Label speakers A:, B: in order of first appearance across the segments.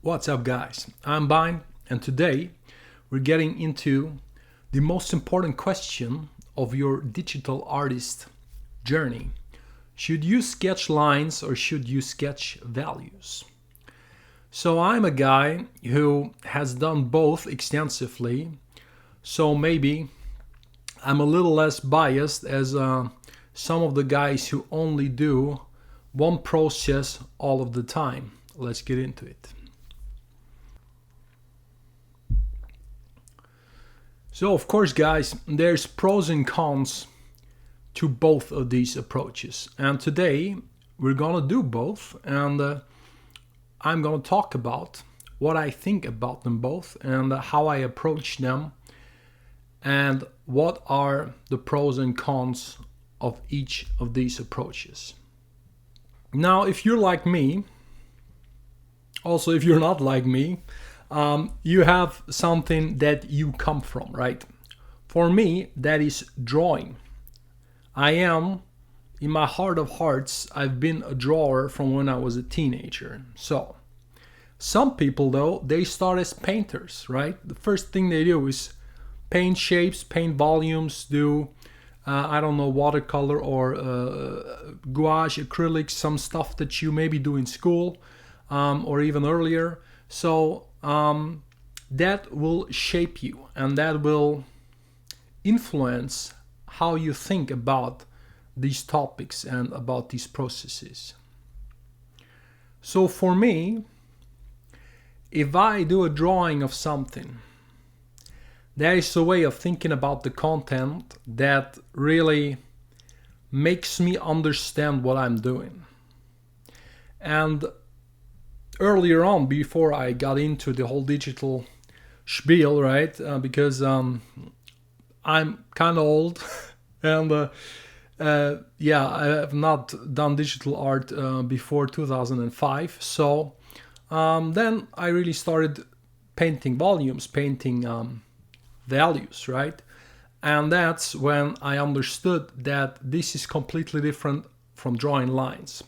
A: What's up, guys? I'm Bind, and today we're getting into the most important question of your digital artist journey. Should you sketch lines or should you sketch values? So, I'm a guy who has done both extensively, so maybe I'm a little less biased as some of the guys who only do one process all of the time. Let's get into it. So, of course, guys, there's pros and cons to both of these approaches. And today we're gonna do both, and I'm gonna talk about what I think about them both and how I approach them, and what are the pros and cons of each of these approaches. Now, if you're like me, also if you're not like me, you have something that you come from, right? For me, that is drawing. I am, in my heart of hearts, I've been a drawer from when I was a teenager. So, some people though, they start as painters, right? The first thing they do is paint shapes, paint volumes, do, I don't know, watercolor or gouache, acrylics, some stuff that you maybe do in school or even earlier. So, that will shape you and that will influence how you think about these topics and about these processes. So for me, if I do a drawing of something, that is a way of thinking about the content that really makes me understand what I'm doing. And earlier on, before I got into the whole digital spiel, right? Because I'm kind of old, and yeah, I have not done digital art before 2005. So then I really started painting volumes, painting values, right? And that's when I understood that this is completely different from drawing lines.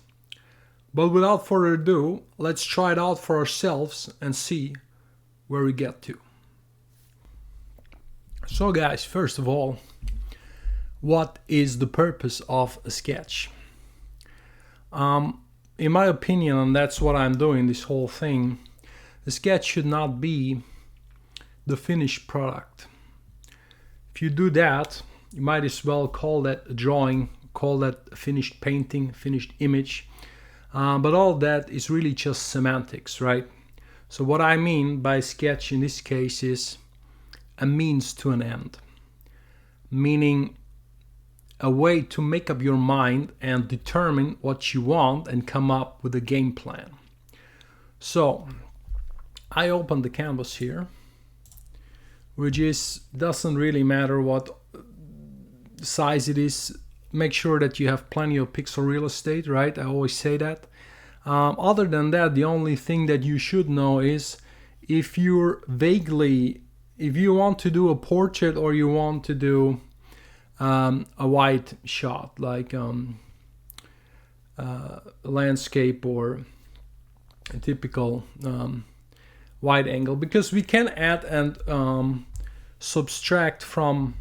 A: But without further ado, let's try it out for ourselves and see where we get to. So guys, first of all, what is the purpose of a sketch? In my opinion, and that's what I'm doing, this whole thing, the sketch should not be the finished product. If you do that, you might as well call that a drawing, call that a finished painting, finished image. But all that is really just semantics, right? So what I mean by sketch in this case is a means to an end, meaning a way to make up your mind and determine what you want and come up with a game plan. So I open the canvas here, which doesn't really matter what size it is. Make sure that you have plenty of pixel real estate, right? I always say that. Other than that, the only thing that you should know is if you want to do a portrait or you want to do a wide shot, like landscape or a typical wide angle, because we can add and subtract from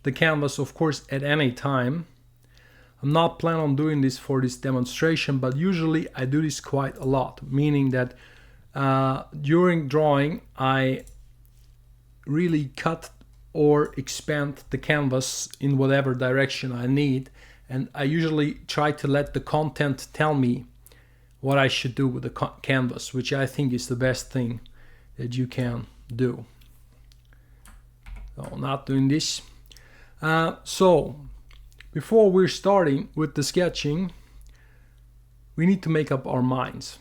A: the canvas, of course, at any time. I'm not planning on doing this for this demonstration, but usually I do this quite a lot, meaning that during drawing I really cut or expand the canvas in whatever direction I need, and I usually try to let the content tell me what I should do with the canvas, which I think is the best thing that you can do. So, not doing this. So before we're starting with the sketching, we need to make up our minds,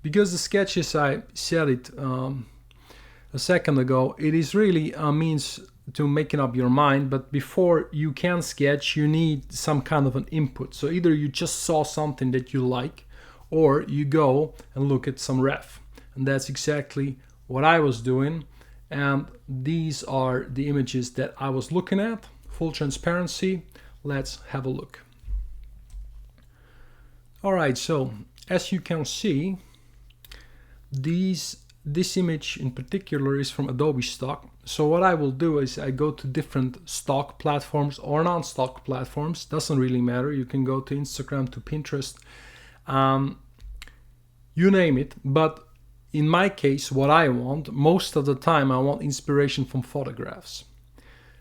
A: because the sketches, I said it a second ago, it is really a means to making up your mind. But before you can sketch, you need some kind of an input. So either you just saw something that you like, or you go and look at some ref, and that's exactly what I was doing. And these are the images that I was looking at. Full transparency. Let's have a look. All right, so as you can see, this image in particular is from Adobe stock. So what I will do is I go to different stock platforms or non-stock platforms, doesn't really matter. You can go to Instagram, to Pinterest, you name it. But in my case, what I want, most of the time I want inspiration from photographs.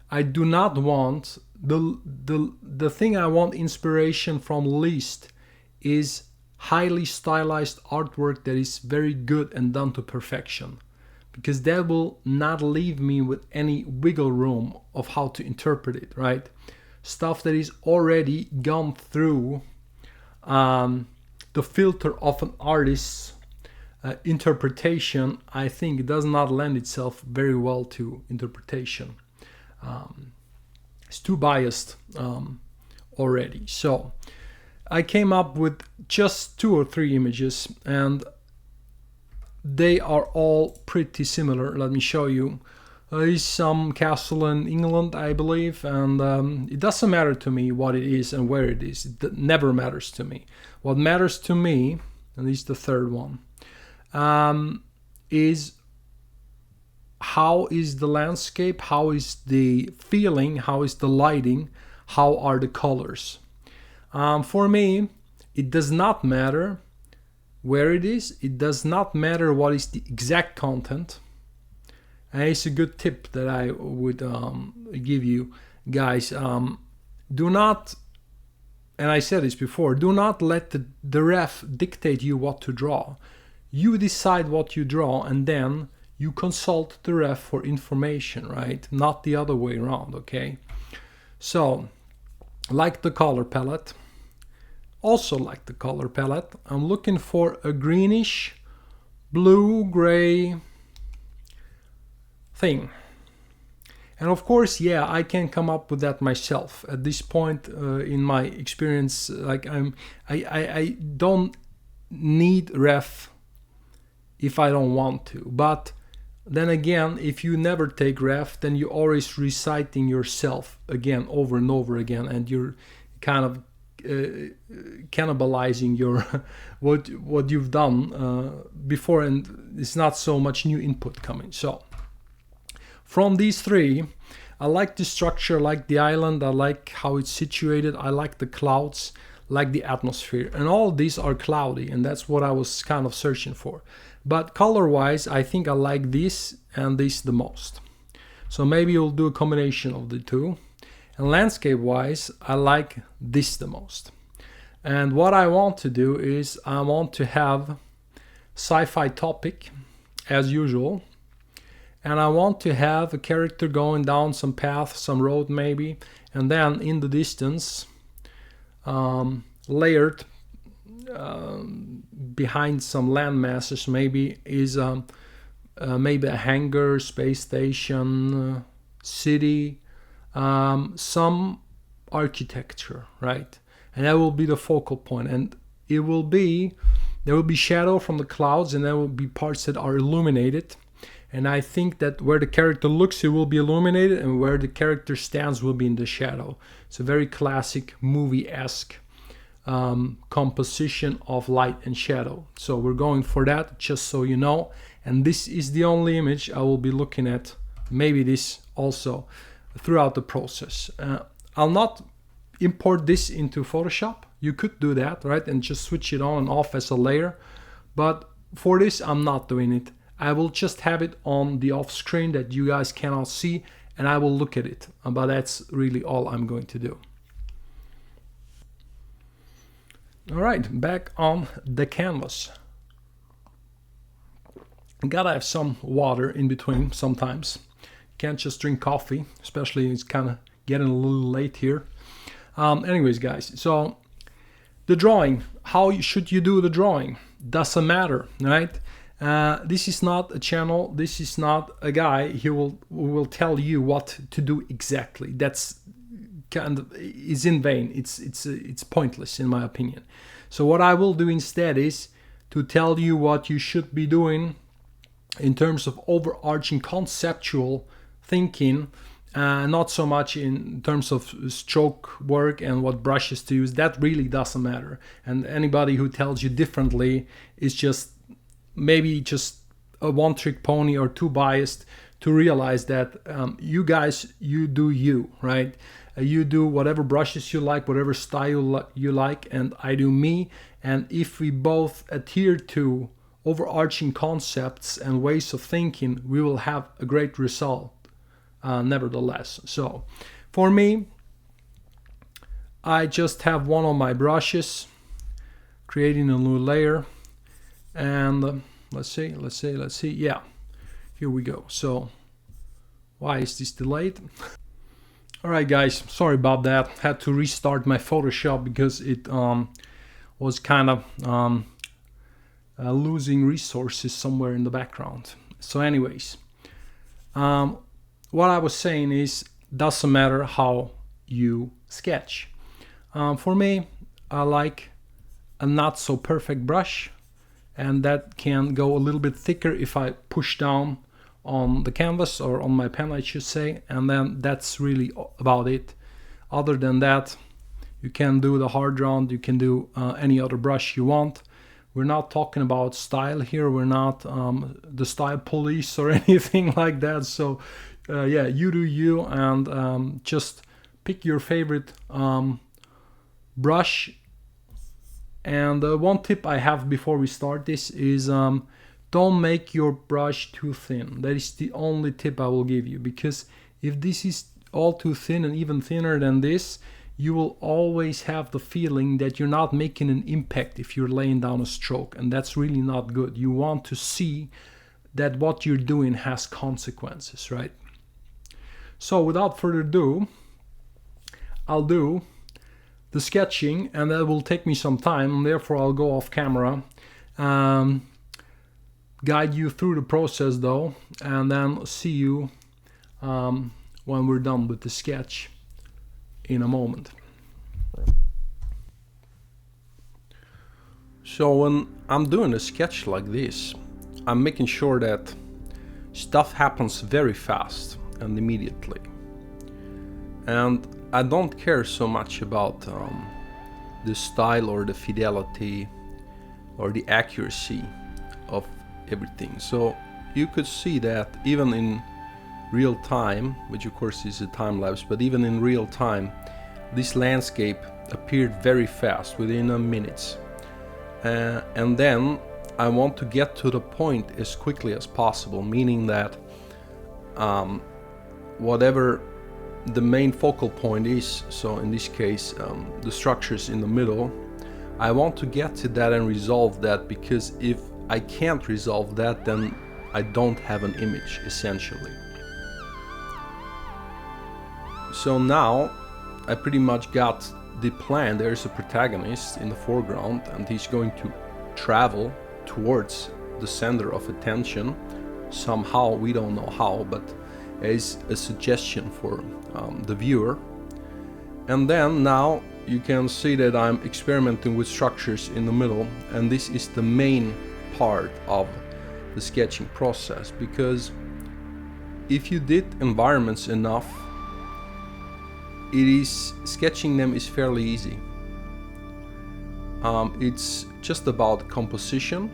A: I do not want, the thing I want inspiration from least is highly stylized artwork that is very good and done to perfection, because that will not leave me with any wiggle room of how to interpret it, right? Stuff that is already gone through the filter of an artist's interpretation, I think does not lend itself very well to interpretation. It's too biased already. So I came up with just 2 or 3 images, and they are all pretty similar. Let me show you. There is some castle in England, I believe, and it doesn't matter to me what it is and where it is. It never matters to me. What matters to me, and this is the third one, is how is the landscape, how is the feeling, how is the lighting, how are the colors. For me, it does not matter where it is. It does not matter what is the exact content. And it's a good tip that I would give you guys. Do not, and I said this before, do not let the ref dictate you what to draw. You decide what you draw, and then you consult the ref for information, right? Not the other way around, okay? So, like the color palette, also like the color palette, I'm looking for a greenish, blue, gray thing. And of course, yeah, I can come up with that myself. At this point in my experience, like I don't need ref if I don't want to. But then again, if you never take ref, then you're always reciting yourself again over and over again, and you're kind of cannibalizing your what you've done before, and it's not so much new input coming. So from these 3, I like the structure, I like the island, I like how it's situated, I like the clouds, I like the atmosphere, and all these are cloudy, and that's what I was kind of searching for. But color wise, I think I like this and this the most. So maybe we'll do a combination of the 2. And landscape wise, I like this the most. And what I want to do is I want to have sci-fi topic as usual, and I want to have a character going down some path, some road maybe, and then in the distance, layered behind some land masses, maybe is maybe a hangar, space station, city, some architecture, right? And that will be the focal point, and there will be shadow from the clouds, and there will be parts that are illuminated. And I think that where the character looks, it will be illuminated, and where the character stands will be in the shadow. It's a very classic movie-esque composition of light and shadow. So we're going for that, just so you know. And this is the only image I will be looking at, maybe this also, throughout the process. I'll not import this into Photoshop. You could do that, right? And just switch it on and off as a layer. But for this, I'm not doing it. I will just have it on the off screen that you guys cannot see, and I will look at it. But that's really all I'm going to do. All right, back on the canvas. Gotta have some water in between sometimes. Can't just drink coffee, especially it's kind of getting a little late here. Anyways, guys, so the drawing, how should you do the drawing? Doesn't matter, right? This is not a channel, this is not a guy who will tell you what to do exactly. That's kind of is in vain. It's pointless in my opinion. So what I will do instead is to tell you what you should be doing in terms of overarching conceptual thinking, not so much in terms of stroke work and what brushes to use. That really doesn't matter, and anybody who tells you differently is just maybe just a one-trick pony or too biased to realize that you guys, you do you, right? You do whatever brushes you like, whatever style you like, and I do me. And if we both adhere to overarching concepts and ways of thinking, we will have a great result nevertheless. So for me, I just have one of my brushes, creating a new layer, and let's see, yeah, here we go. So why is this delayed? Alright guys, sorry about that. Had to restart my Photoshop because it was kind of losing resources somewhere in the background. So anyways, what I was saying is, doesn't matter how you sketch. For me, I like a not so perfect brush, and that can go a little bit thicker if I push down on the canvas, or on my pen I should say, and then that's really about it. Other than that, you can do the hard round, you can do any other brush you want. We're not talking about style here, we're not the style police or anything like that. So yeah, you do you, and just pick your favorite brush. And one tip I have before we start this is don't make your brush too thin. That is the only tip I will give you, because if this is all too thin and even thinner than this, you will always have the feeling that you're not making an impact if you're laying down a stroke, and that's really not good. You want to see that what you're doing has consequences, right? So without further ado, I'll do the sketching, and that will take me some time, and therefore I'll go off camera, guide you through the process though, and then see you when we're done with the sketch in a moment. So when I'm doing a sketch like this, I'm making sure that stuff happens very fast and immediately, and I don't care so much about the style or the fidelity or the accuracy of everything. So you could see that even in real time, which of course is a time lapse, but even in real time, this landscape appeared very fast, within a minute. And then I want to get to the point as quickly as possible, meaning that whatever the main focal point is, so in this case the structures in the middle, I want to get to that and resolve that, because if I can't resolve that, then I don't have an image, essentially. So now I pretty much got the plan. There's a protagonist in the foreground, and he's going to travel towards the center of attention somehow. We don't know how, but as a suggestion for the viewer. And then now you can see that I'm experimenting with structures in the middle, and this is the main part of the sketching process, because if you did environments enough, sketching them is fairly easy. It's just about composition,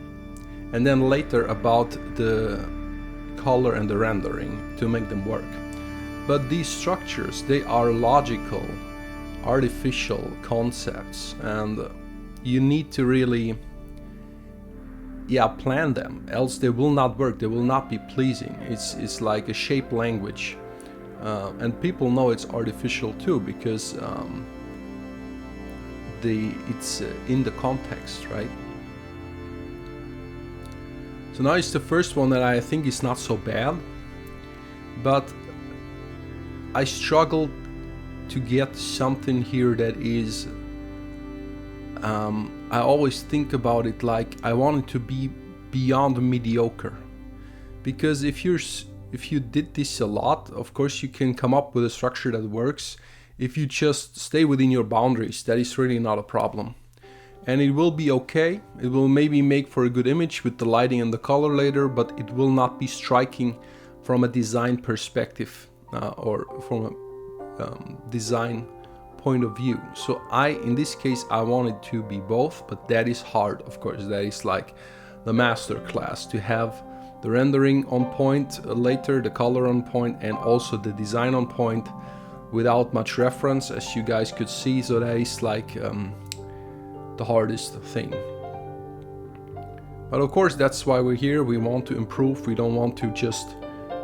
A: and then later about the color and the rendering to make them work. But these structures, they are logical, artificial concepts, and you need to really plan them, else they will not work, they will not be pleasing. It's like a shape language, and people know it's artificial too, because it's in the context, right? So now it's the first one that I think is not so bad, but I struggled to get something here that is I always think about it like I want it to be beyond mediocre, because if you did this a lot, of course you can come up with a structure that works. If you just stay within your boundaries, that is really not a problem, and it will be okay. It will maybe make for a good image with the lighting and the color later, but it will not be striking from a design perspective or from a design point of view. So in this case I wanted to be both, but that is hard, of course. That is like the master class, to have the rendering on point, later the color on point, and also the design on point without much reference, as you guys could see. So that is like the hardest thing. But of course, that's why we're here. We want to improve. We don't want to just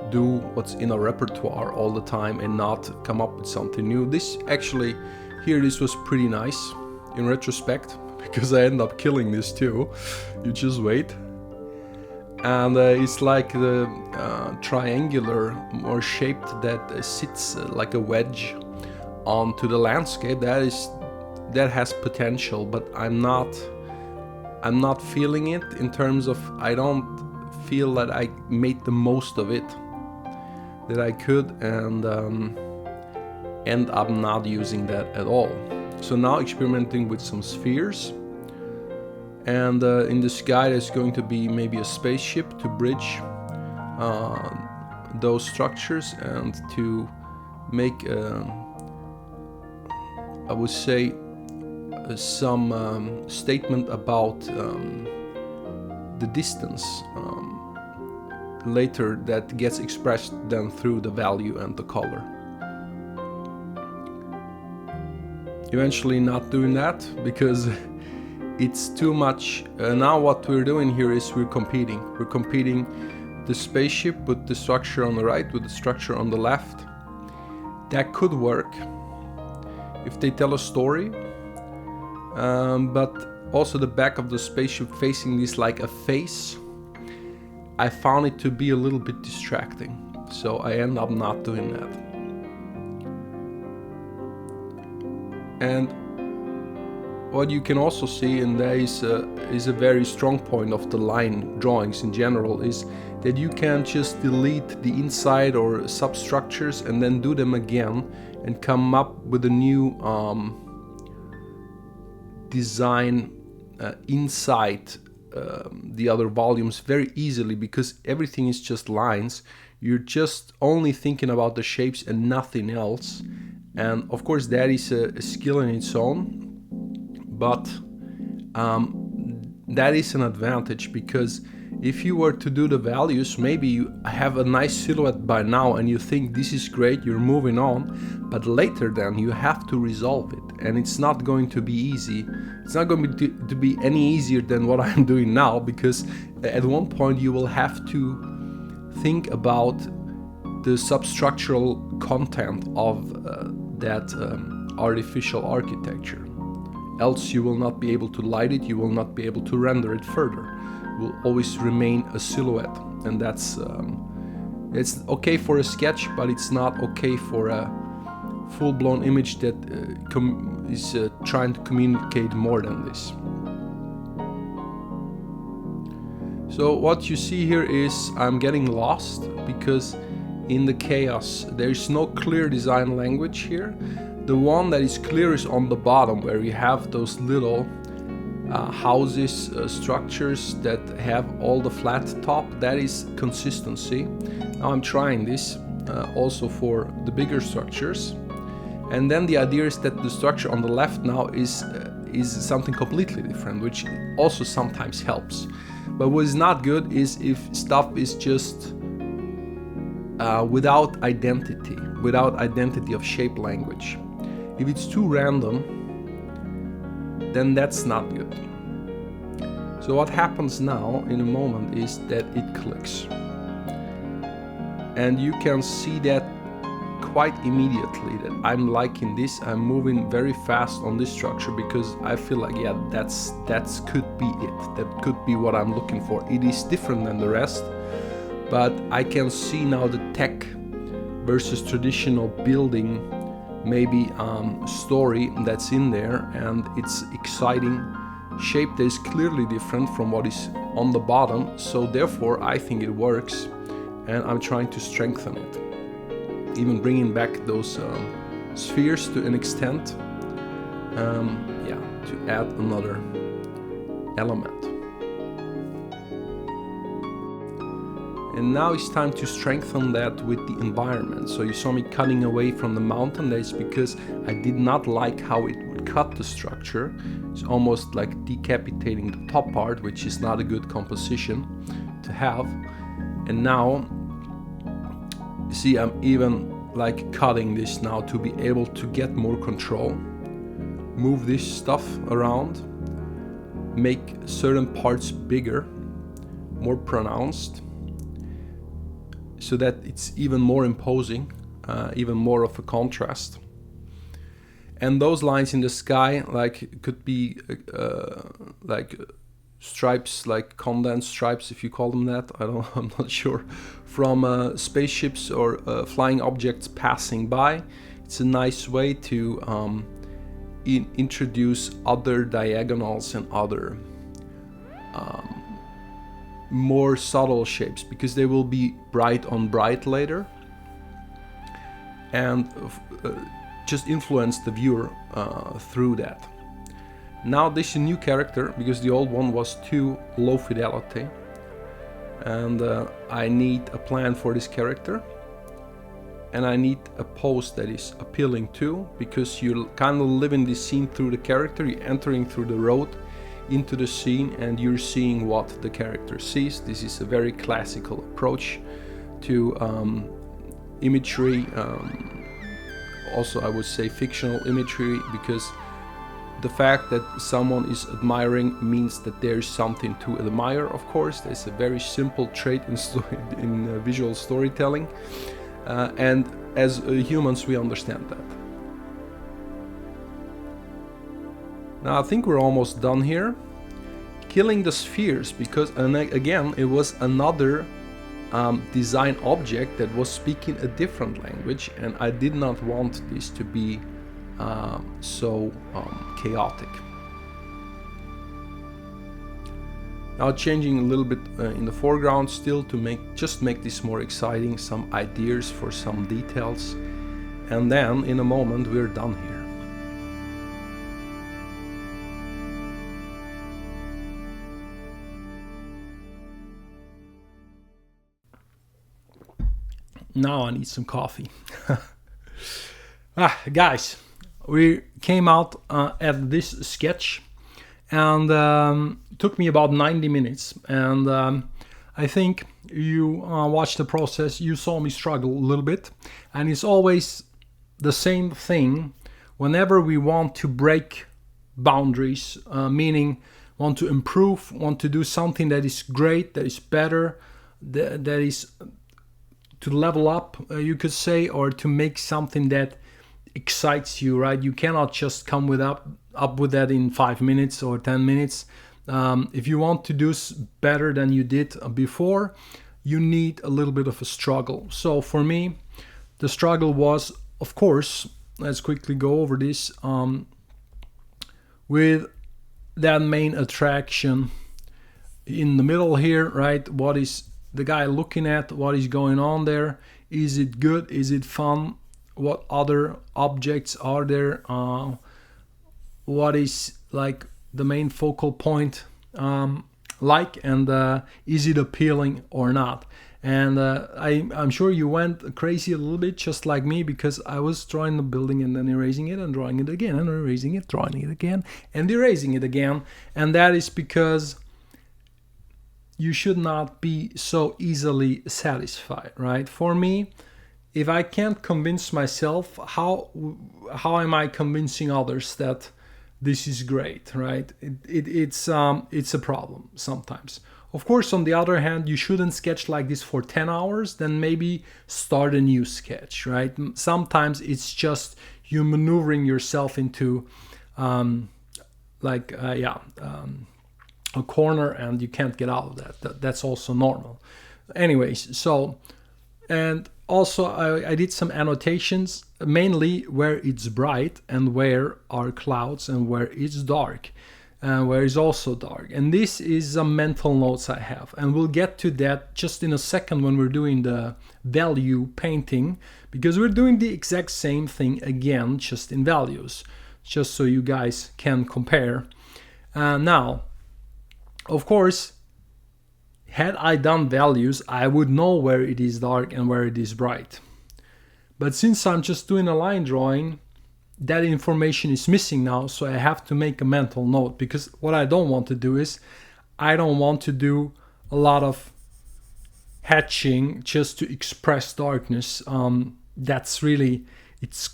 A: do what's in our repertoire all the time and not come up with something new. This actually, here, this was pretty nice in retrospect, because I end up killing this too. You just wait. And it's like the triangular or shaped that sits like a wedge onto the landscape. That has potential, but I'm not feeling it in terms of, I don't feel that I made the most of it that I could, and end up not using that at all. So now experimenting with some spheres, and in the sky there's going to be maybe a spaceship to bridge those structures and to make I would say some statement about the distance later, that gets expressed then through the value and the color. Eventually not doing that because it's too much. Now what we're doing here is we're competing the spaceship with the structure on the right with the structure on the left. That could work if they tell a story, but also the back of the spaceship facing this like a face, I found it to be a little bit distracting, so I end up not doing that. And what you can also see, and that is a very strong point of the line drawings in general, is that you can just delete the inside or substructures and then do them again and come up with a new design inside the other volumes very easily, because everything is just lines. You're just only thinking about the shapes and nothing else. And of course that is a skill in its own, but that is an advantage, because if you were to do the values, maybe you have a nice silhouette by now and you think this is great, you're moving on, but later then you have to resolve it, and it's not going to be easy. It's not going to be any easier than what I'm doing now, because at one point you will have to think about the substructural content of that artificial architecture. Else you will not be able to light it, you will not be able to render it further. It will always remain a silhouette, and that's it's okay for a sketch, but it's not okay for a full-blown image that is trying to communicate more than this. So what you see here is I'm getting lost, because in the chaos there is no clear design language here. The one that is clear is on the bottom, where you have those little houses, structures that have all the flat top. That is consistency. Now I'm trying this also for the bigger structures, and then the idea is that the structure on the left now is something completely different, which also sometimes helps. But what is not good is if stuff is just without identity of shape language. If it's too random, then that's not good. So what happens now in a moment is that it clicks. And you can see that quite immediately, that I'm liking this. I'm moving very fast on this structure because I feel like, yeah, that's could be it. That could be what I'm looking for. It is different than the rest, but I can see now the tech versus traditional building, maybe story that's in there, and it's exciting shape that is clearly different from what is on the bottom. So therefore I think it works, and I'm trying to strengthen it, even bringing back those spheres to an extent, to add another element. And now it's time to strengthen that with the environment. So you saw me cutting away from the mountain. That's because I did not like how it would would cut the structure. It's almost like decapitating the top part, which is not a good composition to have. And now, you see, I'm even like cutting this now to be able to get more control, move this stuff around, make certain parts bigger, more pronounced, so that it's even more imposing, even more of a contrast. And those lines in the sky, like, could be like stripes, like condensed stripes, if you call them that. I'm not sure. From spaceships or flying objects passing by. It's a nice way to introduce other diagonals and other more subtle shapes, because they will be bright on bright later, and just influence the viewer through that. Now this is a new character, because the old one was too low fidelity, and I need a plan for this character, and I need a pose that is appealing too, because you kind of live in this scene through the character. You're entering through the road into the scene, and you're seeing what the character sees. This is a very classical approach to imagery, also I would say fictional imagery, because the fact that someone is admiring means that there's something to admire. Of course, there's a very simple trait in visual storytelling, and as humans we understand that. Now I think we're almost done here. Killing the spheres, because, and again, it was another design object that was speaking a different language, and I did not want this to be so chaotic. Now changing a little bit in the foreground still to make this more exciting, some ideas for some details, and then in a moment we're done here. Now I need some coffee. Guys, we came out at this sketch, and took me about 90 minutes, and I think you watched the process. You saw me struggle a little bit, and it's always the same thing whenever we want to break boundaries, meaning want to improve, want to do something that is great, that is better, that is to level up, you could say, or to make something that excites you, right? You cannot just come up with that in 5 minutes or 10 minutes. If you want to do better than you did before, you need a little bit of a struggle. So for me, the struggle was, of course, let's quickly go over this, with that main attraction in the middle here, right? What is the guy looking at? What is going on there? Is it good? Is it fun? What other objects are there? What is like the main focal point like, and is it appealing or not? And I'm sure you went crazy a little bit, just like me, because I was drawing the building and then erasing it and drawing it again and erasing it, drawing it again and erasing it again. And that is because you should not be so easily satisfied, right? For me, if I can't convince myself, how am I convincing others that this is great, right? It's a problem sometimes. Of course, on the other hand, you shouldn't sketch like this for 10 hours, then maybe start a new sketch, right? Sometimes it's just you maneuvering yourself into a corner and you can't get out of that. That's also normal. Anyways, so, and also I did some annotations, mainly where it's bright and where are clouds and where it's dark, and where it's also dark. And this is some mental notes I have, and we'll get to that just in a second when we're doing the value painting, because we're doing the exact same thing again, just in values, just so you guys can compare. Now, of course, had I done values, I would know where it is dark and where it is bright. But since I'm just doing a line drawing, that information is missing now, so I have to make a mental note, because what I don't want to do is I don't want to do a lot of hatching just to express darkness. That's really, it's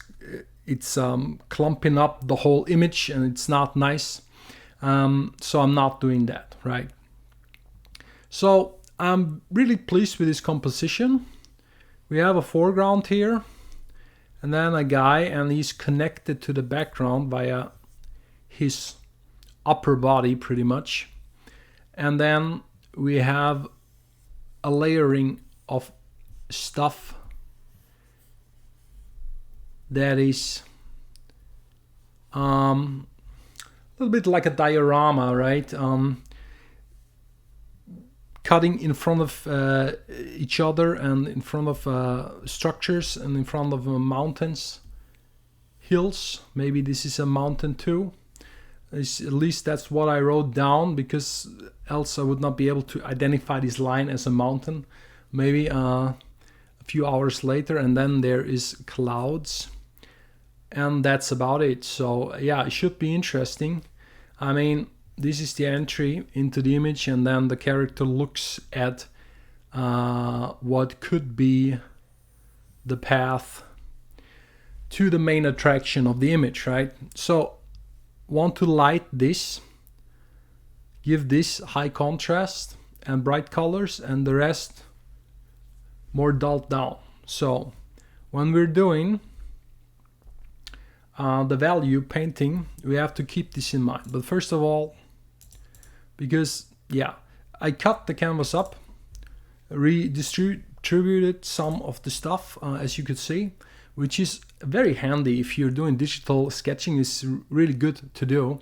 A: clumping up the whole image and it's not nice. So I'm not doing that, right? So I'm really pleased with this composition. We have a foreground here, and then a guy, and he's connected to the background via his upper body pretty much. And then we have a layering of stuff that is a little bit like a diorama, right? Cutting in front of each other and in front of structures and in front of mountains, hills. Maybe this is a mountain too. At least that's what I wrote down, because else I would not be able to identify this line as a mountain. Maybe a few hours later, and then there is clouds, and that's about it. So yeah, it should be interesting. I mean, this is the entry into the image, and then the character looks at what could be the path to the main attraction of the image, right? So want to light this, give this high contrast and bright colors, and the rest more dulled down. So when we're doing the value painting, we have to keep this in mind. But first of all, because yeah, I cut the canvas up, redistributed some of the stuff, as you could see, which is very handy if you're doing digital sketching. Is really good to do.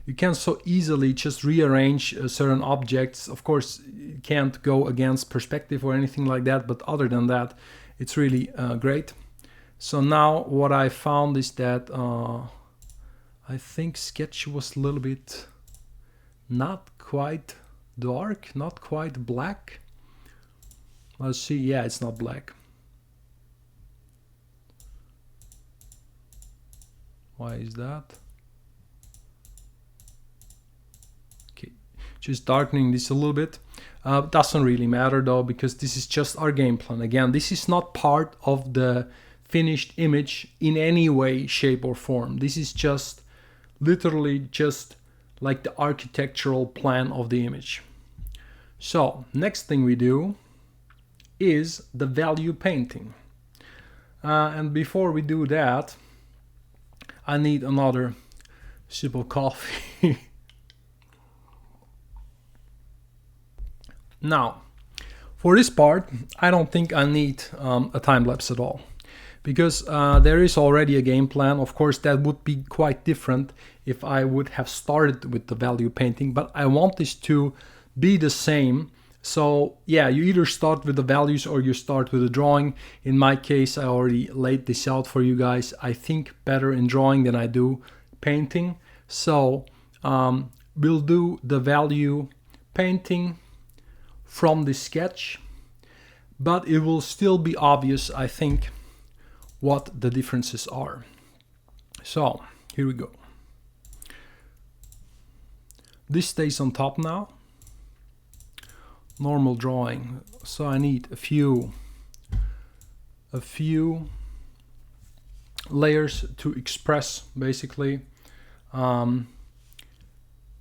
A: You can so easily just rearrange certain objects. Of course, you can't go against perspective or anything like that, but other than that, it's really great. So now what I found is that I think sketch was a little bit not quite dark, not quite black. Let's see, yeah, it's not black. Why is that? Okay, just darkening this a little bit. Doesn't really matter though, because this is just our game plan. Again, this is not part of the finished image in any way, shape or form. This is just literally just like the architectural plan of the image. So next thing we do is the value painting. And before we do that, I need another sip of coffee. Now, for this part, I don't think I need a time lapse at all, because there is already a game plan. Of course, that would be quite different if I would have started with the value painting, but I want this to be the same. So yeah, you either start with the values or you start with the drawing. In my case, I already laid this out for you guys. I think better in drawing than I do painting. So we'll do the value painting from the sketch, but it will still be obvious, I think, what the differences are. So here we go. This stays on top now. Normal drawing. So I need a few layers to express basically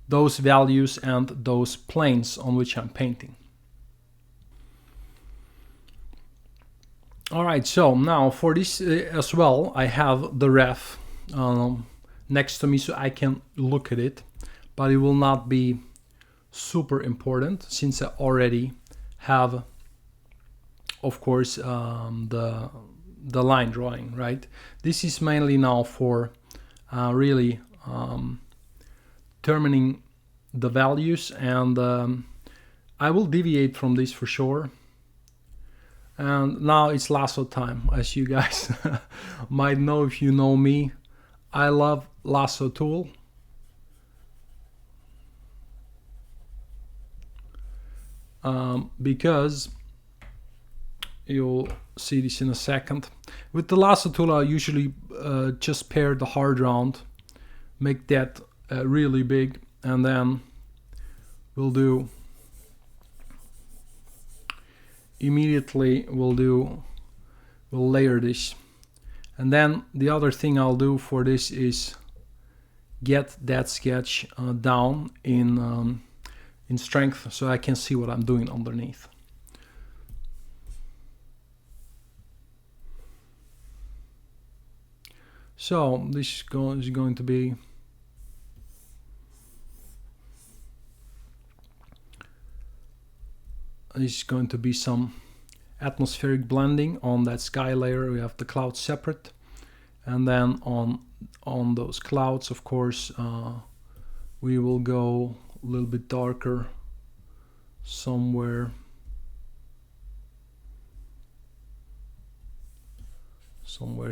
A: those values and those planes on which I'm painting. Alright, so now for this as well, I have the ref next to me so I can look at it, but it will not be super important since I already have, of course, the line drawing, right? This is mainly now for really determining the values, and I will deviate from this for sure. And now it's lasso time. As you guys might know if you know me, I love lasso tool. Because you'll see this in a second. With the lasso tool, I usually just pair the hard round, make that really big, and then we'll layer this. And then the other thing I'll do for this is get that sketch down in strength so I can see what I'm doing underneath. So this is going to be some atmospheric blending on that sky layer. We have the clouds separate, and then on those clouds, of course, we will go a little bit darker somewhere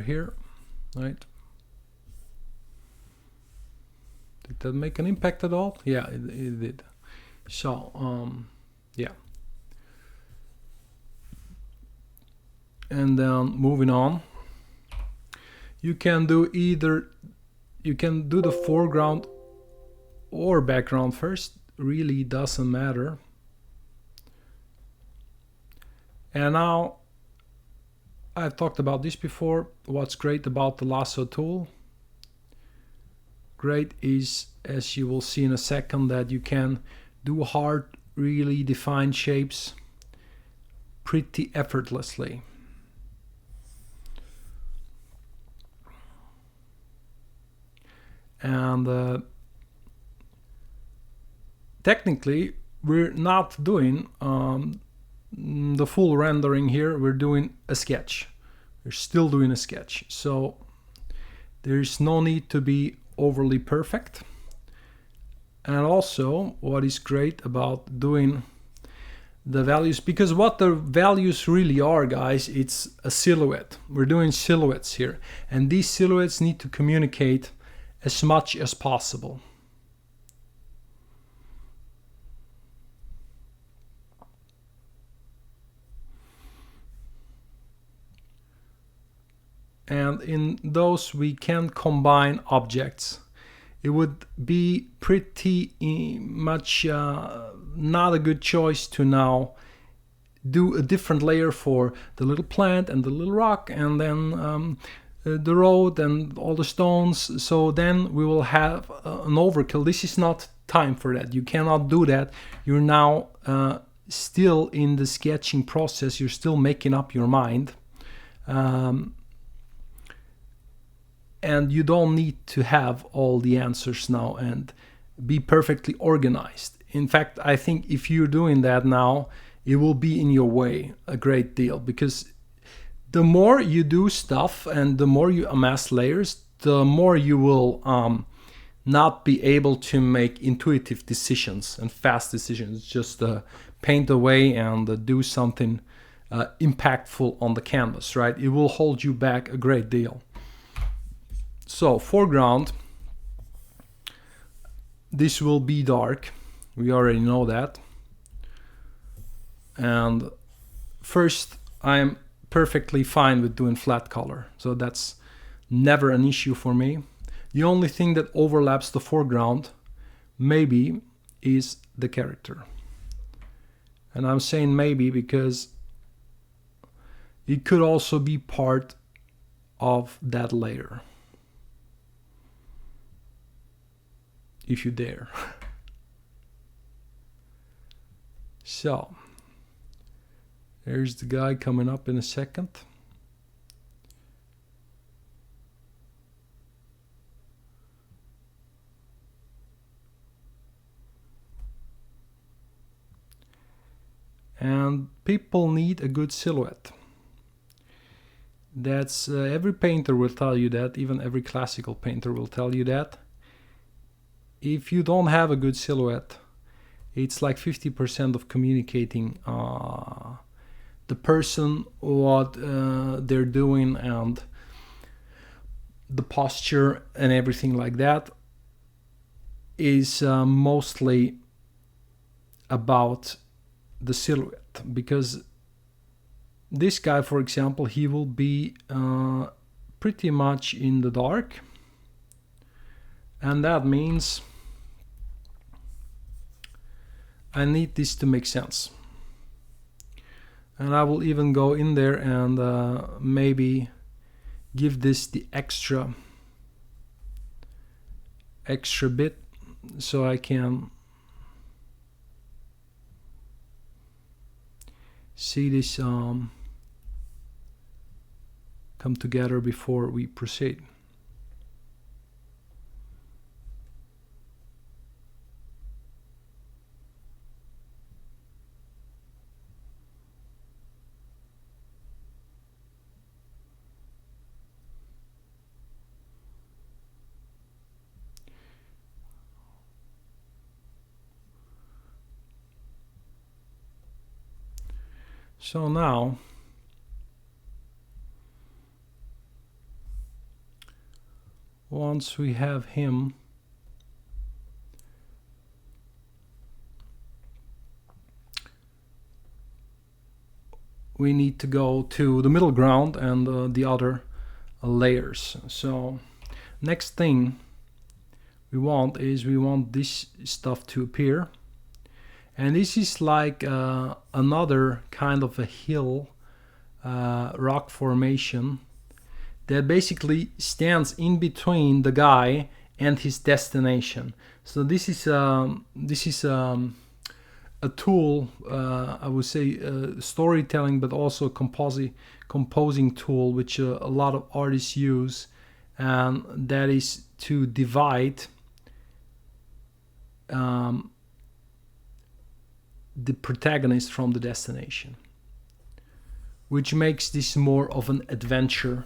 A: here, right? Did that make an impact at all? Yeah, it did. So yeah. And then moving on, you can do the foreground or background first, really doesn't matter. And now, I've talked about this before. What's great about the lasso tool? Great is, as you will see in a second, that you can do hard, really defined shapes pretty effortlessly. And technically, we're not doing the full rendering here. We're doing a sketch. We're still doing a sketch. So there's no need to be overly perfect. And also, what is great about doing the values, because what the values really are, guys, it's a silhouette. We're doing silhouettes here. And these silhouettes need to communicate as much as possible. And in those we can combine objects. It would be pretty much not a good choice to now do a different layer for the little plant and the little rock, and then the road and all the stones. So then we will have an overkill. This is not time for that. You cannot do that. You're now still in the sketching process. You're still making up your mind. And you don't need to have all the answers now and be perfectly organized. In fact, I think if you're doing that now, it will be in your way a great deal, because the more you do stuff and the more you amass layers, the more you will not be able to make intuitive decisions and fast decisions. Just paint away and do something impactful on the canvas, right? It will hold you back a great deal. So foreground, this will be dark. We already know that. And first, I'm perfectly fine with doing flat color. So that's never an issue for me. The only thing that overlaps the foreground maybe is the character. And I'm saying maybe because it could also be part of that layer. If you dare. So, there's the guy coming up in a second. And people need a good silhouette. That's every painter will tell you that, even every classical painter will tell you that. If you don't have a good silhouette, it's like 50% of communicating the person, what they're doing, and the posture and everything like that is mostly about the silhouette, because this guy, for example, he will be pretty much in the dark, and that means I need this to make sense. And I will even go in there and maybe give this the extra bit so I can see this come together before we proceed. So now once we have him, we need to go to the middle ground and the other layers. So next thing we want is we want this stuff to appear. And this is like another kind of a hill rock formation that basically stands in between the guy and his destination. So this is a tool, I would say storytelling, but also composing tool, which a lot of artists use, and that is to divide the protagonist from the destination, which makes this more of an adventure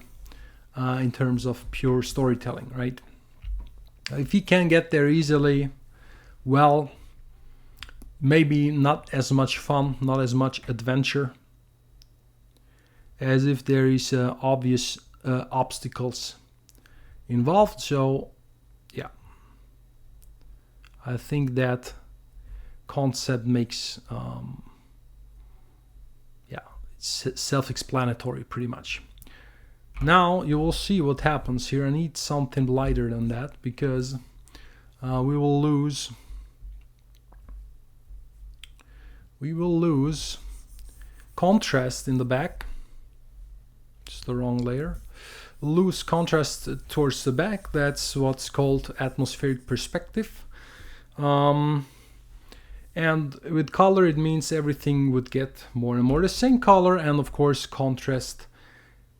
A: in terms of pure storytelling, right? If you can get there easily, well, maybe not as much fun, not as much adventure as if there is obvious obstacles involved. So yeah, I think that concept makes it's self-explanatory pretty much. Now you will see what happens here. I need something lighter than that because we will lose contrast in the back. It's the wrong layer. Lose contrast towards the back. That's what's called atmospheric perspective. And with color, it means everything would get more and more the same color, and of course contrast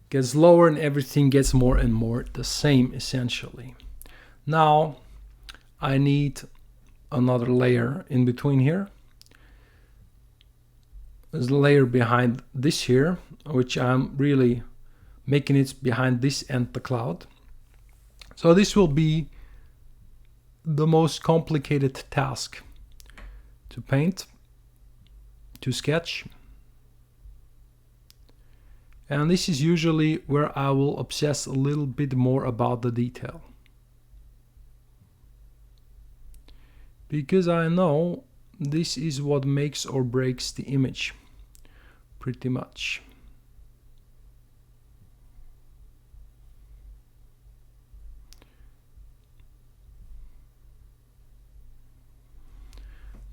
A: gets lower and everything gets more and more the same, essentially. Now I need another layer in between here. There's a layer behind this here, which I'm really making it behind this and the cloud. So this will be the most complicated task to paint, to sketch. And this is usually where I will obsess a little bit more about the detail, because I know this is what makes or breaks the image, pretty much.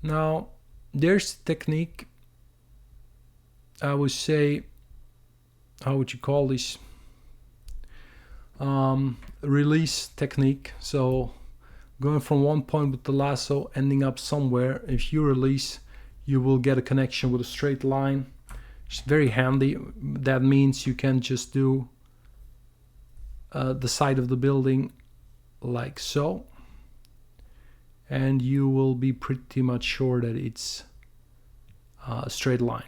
A: Now, there's a technique, I would say, how would you call this? Release technique. So going from one point with the lasso, ending up somewhere. If you release, you will get a connection with a straight line. It's very handy. That means you can just do the side of the building like so, and you will be pretty much sure that it's a straight line.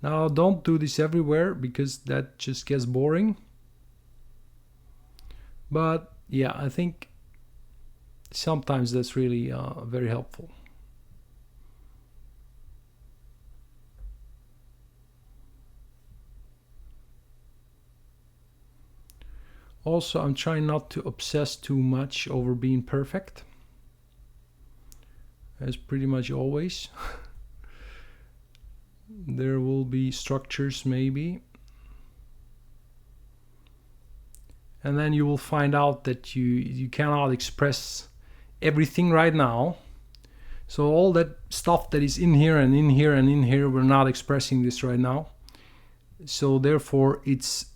A: Now don't do this everywhere because that just gets boring. But yeah, I think sometimes that's really very helpful. Also, I'm trying not to obsess too much over being perfect, as pretty much always. There will be structures maybe. And then you will find out that you cannot express everything right now. So all that stuff that is in here and in here and in here, we're not expressing this right now. So therefore it's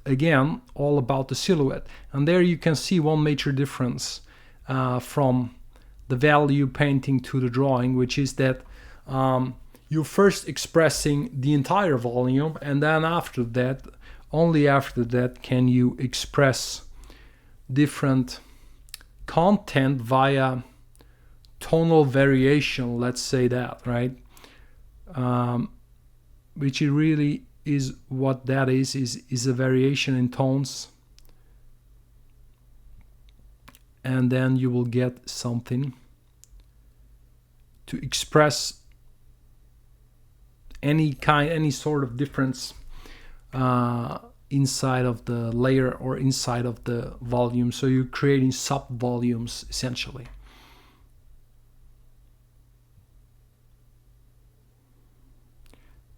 A: again all about the silhouette. And there you can see one major difference from the value painting to the drawing, which is that you're first expressing the entire volume, and then after that, only after that, can you express different content via tonal variation, let's say that, right? Which it really is what that is a variation in tones. And then you will get something to express any sort of difference inside of the layer or inside of the volume. So you're creating sub-volumes essentially.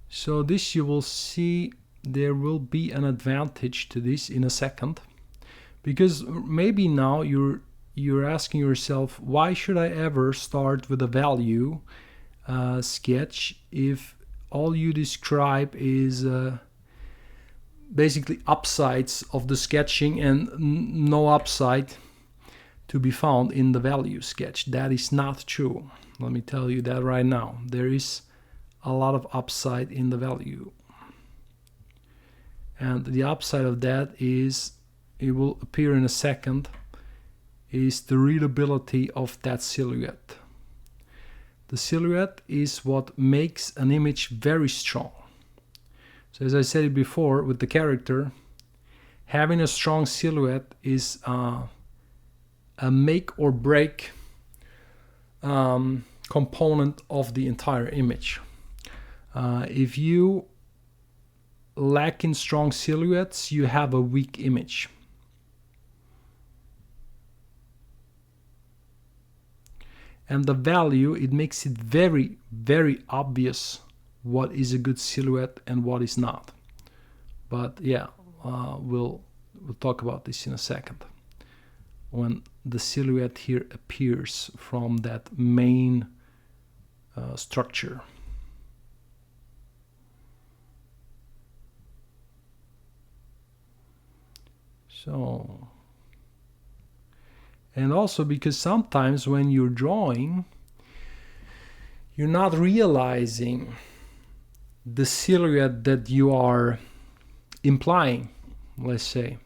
A: So this you will see there will be an advantage to this in a second, because maybe now you're asking yourself, why should I ever start with a value sketch if all you describe is basically upsides of the sketching and no upside to be found in the value sketch? That is not true. Let me tell you that right now. There is a lot of upside in the value. And the upside of that is, it will appear in a second, is the readability of that silhouette. The silhouette is what makes an image very strong. So as I said before, with the character, having a strong silhouette is a make or break component of the entire image. If you lack in strong silhouettes, you have a weak image. And the value, it makes it very, very obvious what is a good silhouette and what is not. But yeah, we'll talk about this in a second, when the silhouette here appears from that main structure. So, and also because sometimes when you're drawing, you're not realizing the silhouette that you are implying, let's say.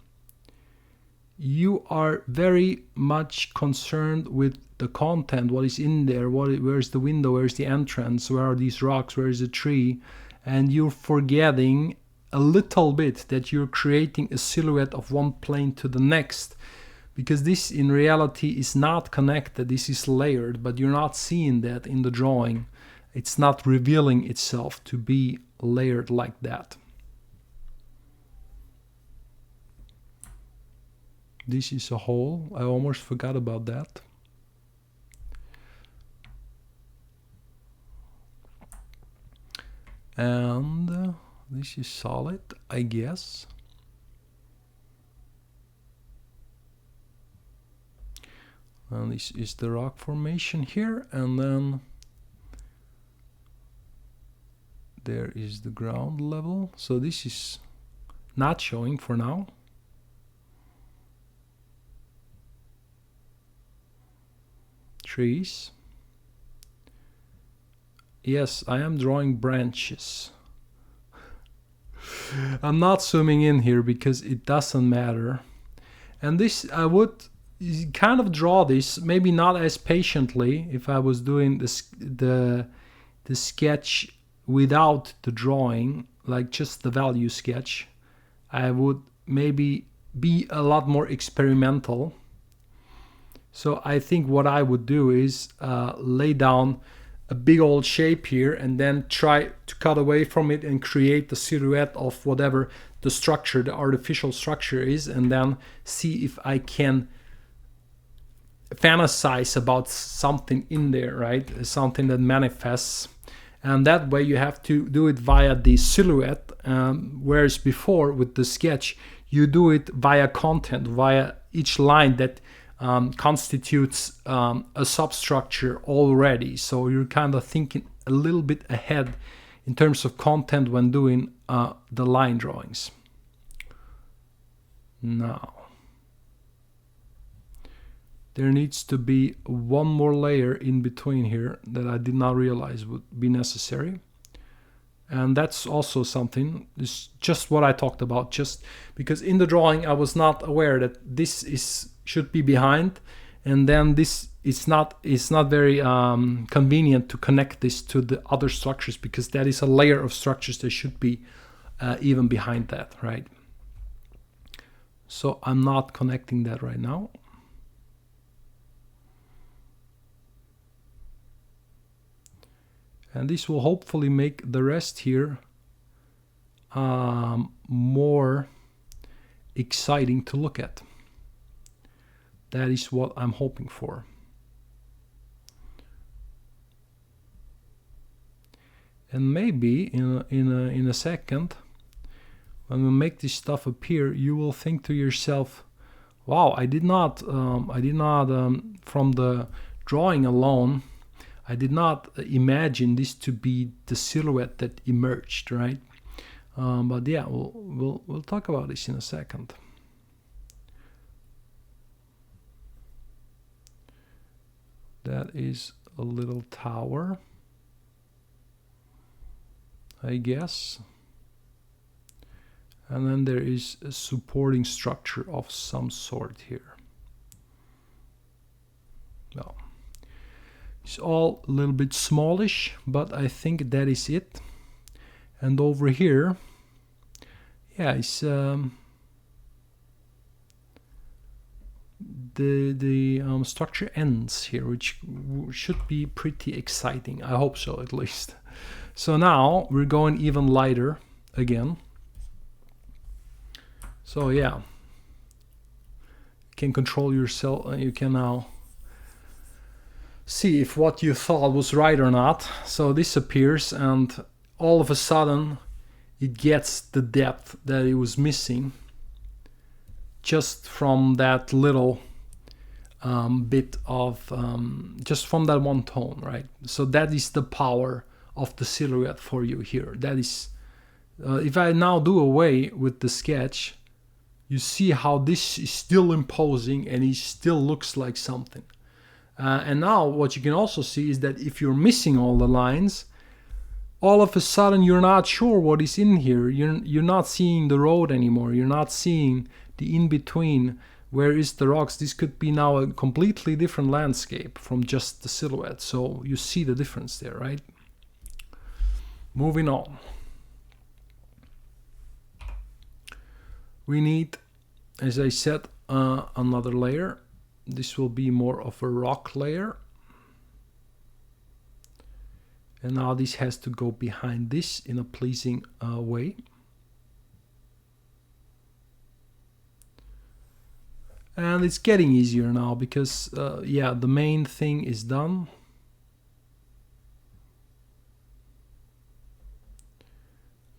A: You are very much concerned with the content, what is in there, where's the window, where's the entrance, where are these rocks, where is the tree, and you're forgetting a little bit that you're creating a silhouette of one plane to the next, because this in reality is not connected, this is layered, but you're not seeing that in the drawing. It's not revealing itself to be layered like that. This is a hole, I almost forgot about that. And this is solid, I guess. And this is the rock formation here, and then there is the ground level. So this is not showing for now. Trees. Yes, I am drawing branches. I'm not zooming in here because it doesn't matter. And this, I would kind of draw this, maybe not as patiently if I was doing this, the sketch without the drawing, like just the value sketch. I would maybe be a lot more experimental. So I think what I would do is lay down a big old shape here and then try to cut away from it and create the silhouette of whatever the structure, the artificial structure is, and then see if I can fantasize about something in there, right? Something that manifests, And that way you have to do it via the silhouette, whereas before with the sketch you do it via content, via each line that constitutes a substructure already. So you're kind of thinking a little bit ahead in terms of content when doing the line drawings. Now, there needs to be one more layer in between here that I did not realize would be necessary. And that's also something, it's just what I talked about, just because in the drawing I was not aware that this should be behind, and then this it's not very convenient to connect this to the other structures, because that is a layer of structures that should be even behind that, right? So I'm not connecting that right now. And this will hopefully make the rest here more exciting to look at. That is what I'm hoping for. And maybe in a second, when we make this stuff appear, you will think to yourself, "Wow, I did not from the drawing alone, I did not imagine this to be the silhouette that emerged," right? But yeah, we'll talk about this in a second. That is a little tower, I guess. And then there is a supporting structure of some sort here. Well, it's all a little bit smallish, but I think that is it. And over here, yeah, it's the structure ends here, which should be pretty exciting. I hope so, at least. So now we're going even lighter again. So yeah, you can control yourself. You can now see if what you thought was right or not. So this appears, and all of a sudden it gets the depth that it was missing just from that little bit of just from that one tone, right? So that is the power of the silhouette for you here. That is if I now do away with the sketch, you see how this is still imposing and it still looks like something. And now what you can also see is that if you're missing all the lines, all of a sudden you're not sure what is in here. You're not seeing the road anymore. You're not seeing the in-between. Where is the rocks? This could be now a completely different landscape from just the silhouette. So you see the difference there, right? Moving on. We need, as I said, another layer. This will be more of a rock layer. And now this has to go behind this in a pleasing way. And it's getting easier now because, yeah, the main thing is done.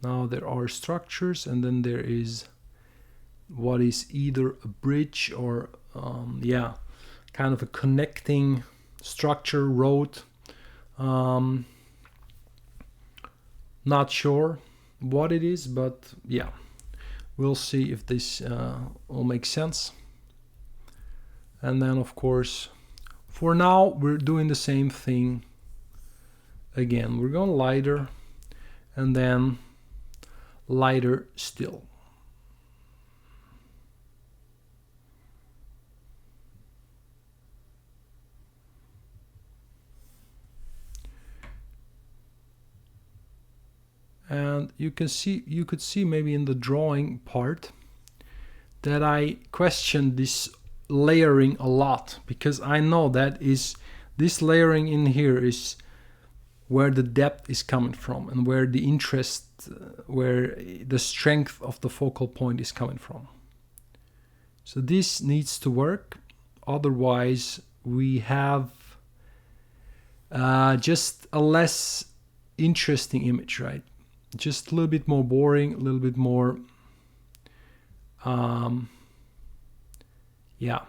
A: Now there are structures, and then there is what is either a bridge or, yeah, kind of a connecting structure, road. Not sure what it is, but yeah, we'll see if this will make sense. And then, of course, for now, we're doing the same thing again. We're going lighter and then lighter still. And you could see maybe in the drawing part that I questioned this layering a lot, because I know that is this layering in here is where the depth is coming from and where the interest, where the strength of the focal point is coming from. So this needs to work, otherwise we have just a less interesting image, right? Just a little bit more boring, a little bit more, yeah,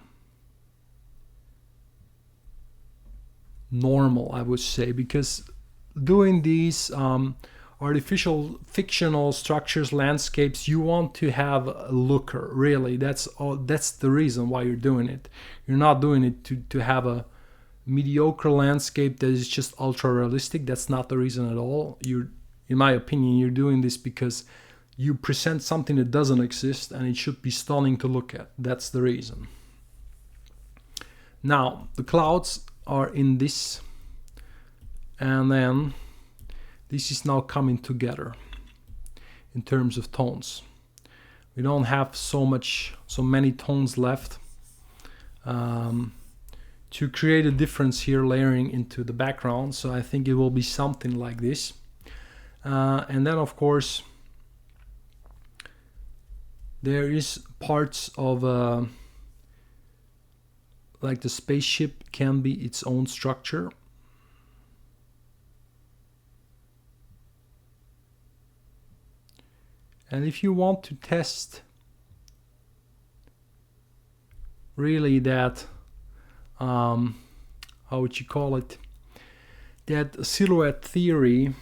A: normal, I would say, because doing these artificial fictional structures, landscapes, you want to have a looker, really. That's the reason why you're doing it. You're not doing it to have a mediocre landscape that is just ultra realistic. That's not the reason at all. In my opinion, you're doing this because you present something that doesn't exist and it should be stunning to look at. That's the reason. Now, the clouds are in this, and then this is now coming together in terms of tones. We don't have so many tones left to create a difference here, layering into the background. So I think it will be something like this. And then, of course, there is parts of like the spaceship can be its own structure. And if you want to test really that, how would you call it, that silhouette theory,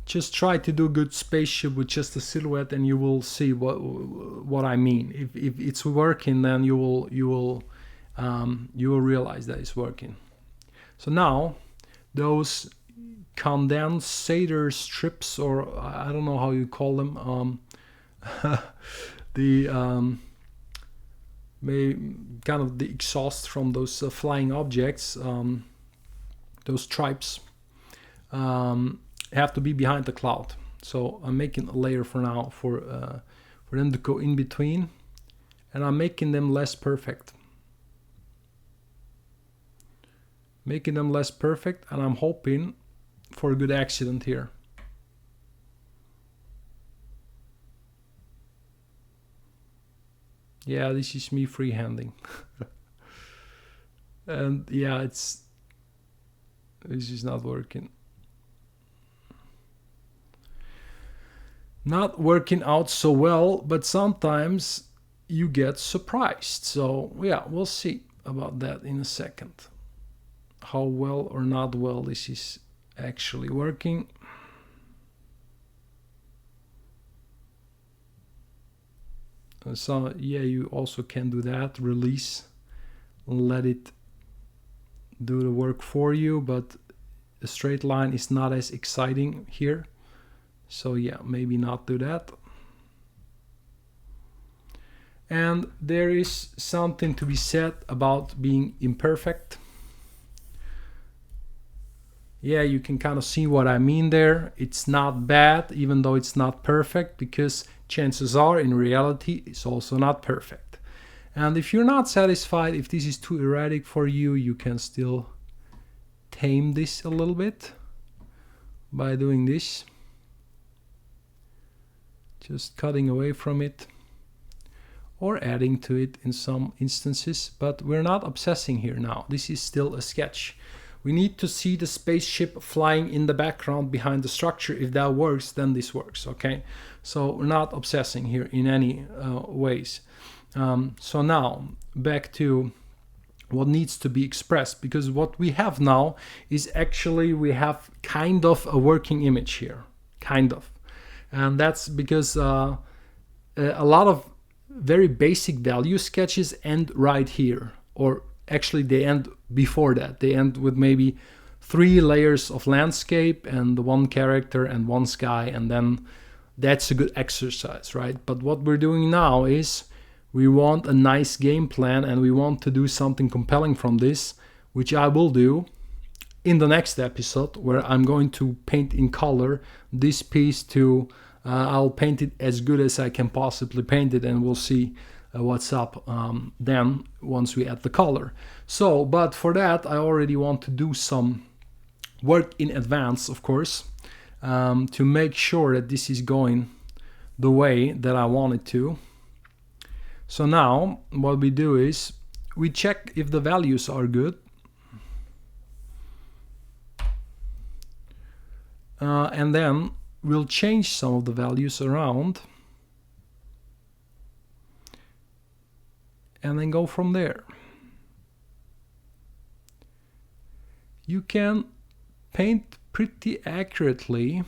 A: just try to do a good spaceship with just a silhouette and you will see what I mean. If it's working, then you will realize that it's working. So now those condensator strips, or I don't know how you call them, the kind of the exhaust from those flying objects, those stripes, have to be behind the cloud. So I'm making a layer for now for them to go in between, and I'm making them less perfect. Making them less perfect, and I'm hoping for a good accident here. Yeah, this is me freehanding. And yeah, this is not working. Not working out so well, but sometimes you get surprised. So yeah, we'll see about that in a second. How well or not well this is actually working. So yeah, you also can do that, release, let it do the work for you, but a straight line is not as exciting here. So yeah, maybe not do that. And there is something to be said about being imperfect. Yeah, you can kind of see what I mean there. It's not bad, even though it's not perfect, because chances are in reality it's also not perfect. And if you're not satisfied, if this is too erratic for you, you can still tame this a little bit by doing this. Just cutting away from it or adding to it in some instances, but we're not obsessing here now. This is still a sketch. We need to see the spaceship flying in the background behind the structure. If that works, then this works, okay? So we're not obsessing here in any ways. So now, back to what needs to be expressed, because what we have now is actually we have kind of a working image here, kind of. And that's because a lot of very basic value sketches end right here, or actually they end before that. They end with maybe 3 layers of landscape and 1 character and 1 sky, and then that's a good exercise, right? But what we're doing now is we want a nice game plan, and we want to do something compelling from this, which I will do in the next episode, where I'm going to paint in color this piece to I'll paint it as good as I can possibly paint it, and we'll see what's up then once we add the color. So, but for that I already want to do some work in advance, of course, to make sure that this is going the way that I want it to. So now what we do is we check if the values are good. and then we'll change some of the values around and then go from there. You can paint pretty accurately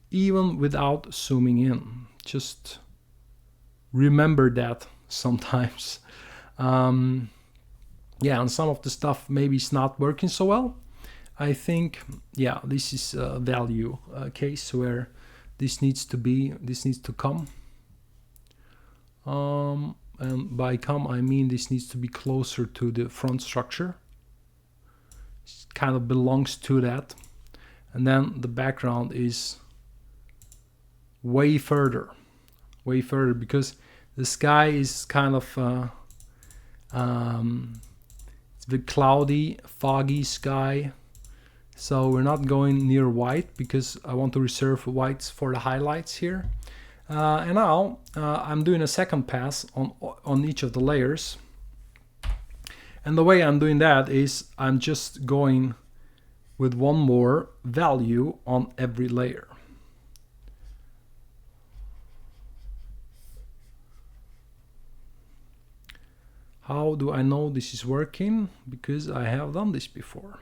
A: even without zooming in. Just remember that sometimes. Yeah, and some of the stuff maybe is not working so well. I think, yeah, this is a value case where this needs to come. And by come I mean this needs to be closer to the front structure. It kind of belongs to that. And then the background is way further because the sky is kind of it's a cloudy, foggy sky. So we're not going near white because I want to reserve whites for the highlights here. And now I'm doing a second pass on each of the layers. And the way I'm doing that is I'm just going with one more value on every layer. How do I know this is working? Because I have done this before.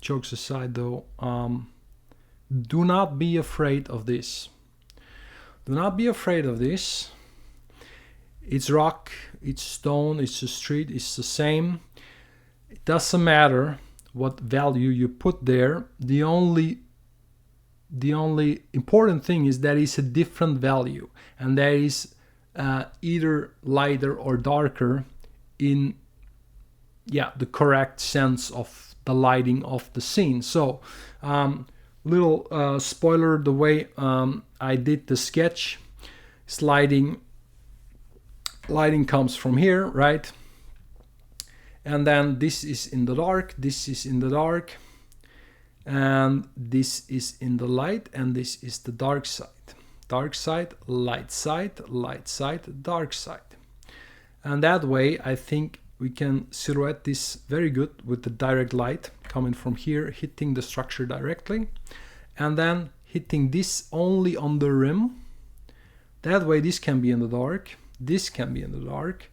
A: Jokes aside though, do not be afraid of this. Do not be afraid of this. It's rock, it's stone, it's a street, it's the same. It doesn't matter what value you put there. The only important thing is that it's a different value, and that is either lighter or darker in the correct sense of the lighting of the scene. So little spoiler, the way I did the sketch, lighting comes from here, right? And then this is in the dark, this is in the dark, and this is in the light, and this is the dark side. Dark side, light side, light side, dark side. And that way I think we can silhouette this very good with the direct light coming from here, hitting the structure directly, and then hitting this only on the rim. That way this can be in the dark, this can be in the dark,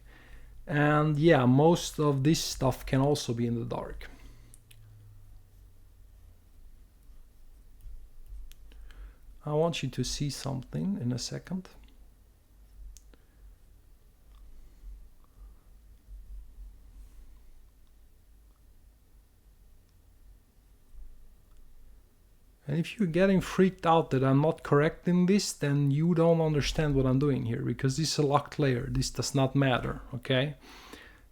A: and yeah, most of this stuff can also be in the dark. I want you to see something in a second. And if you're getting freaked out that I'm not correcting this, then you don't understand what I'm doing here, because this is a locked layer. This does not matter, okay?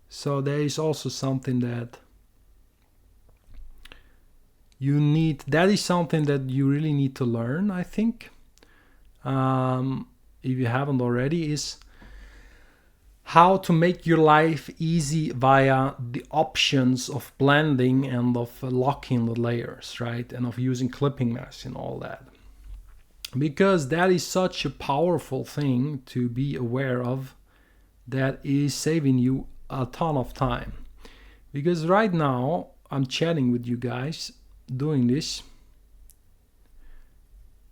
A: So there is also something that you need, that is something that you really need to learn, I think, if you haven't already, is how to make your life easy via the options of blending and of locking the layers, right? And of using clipping masks and all that. Because that is such a powerful thing to be aware of, that is saving you a ton of time. Because right now I'm chatting with you guys, doing this,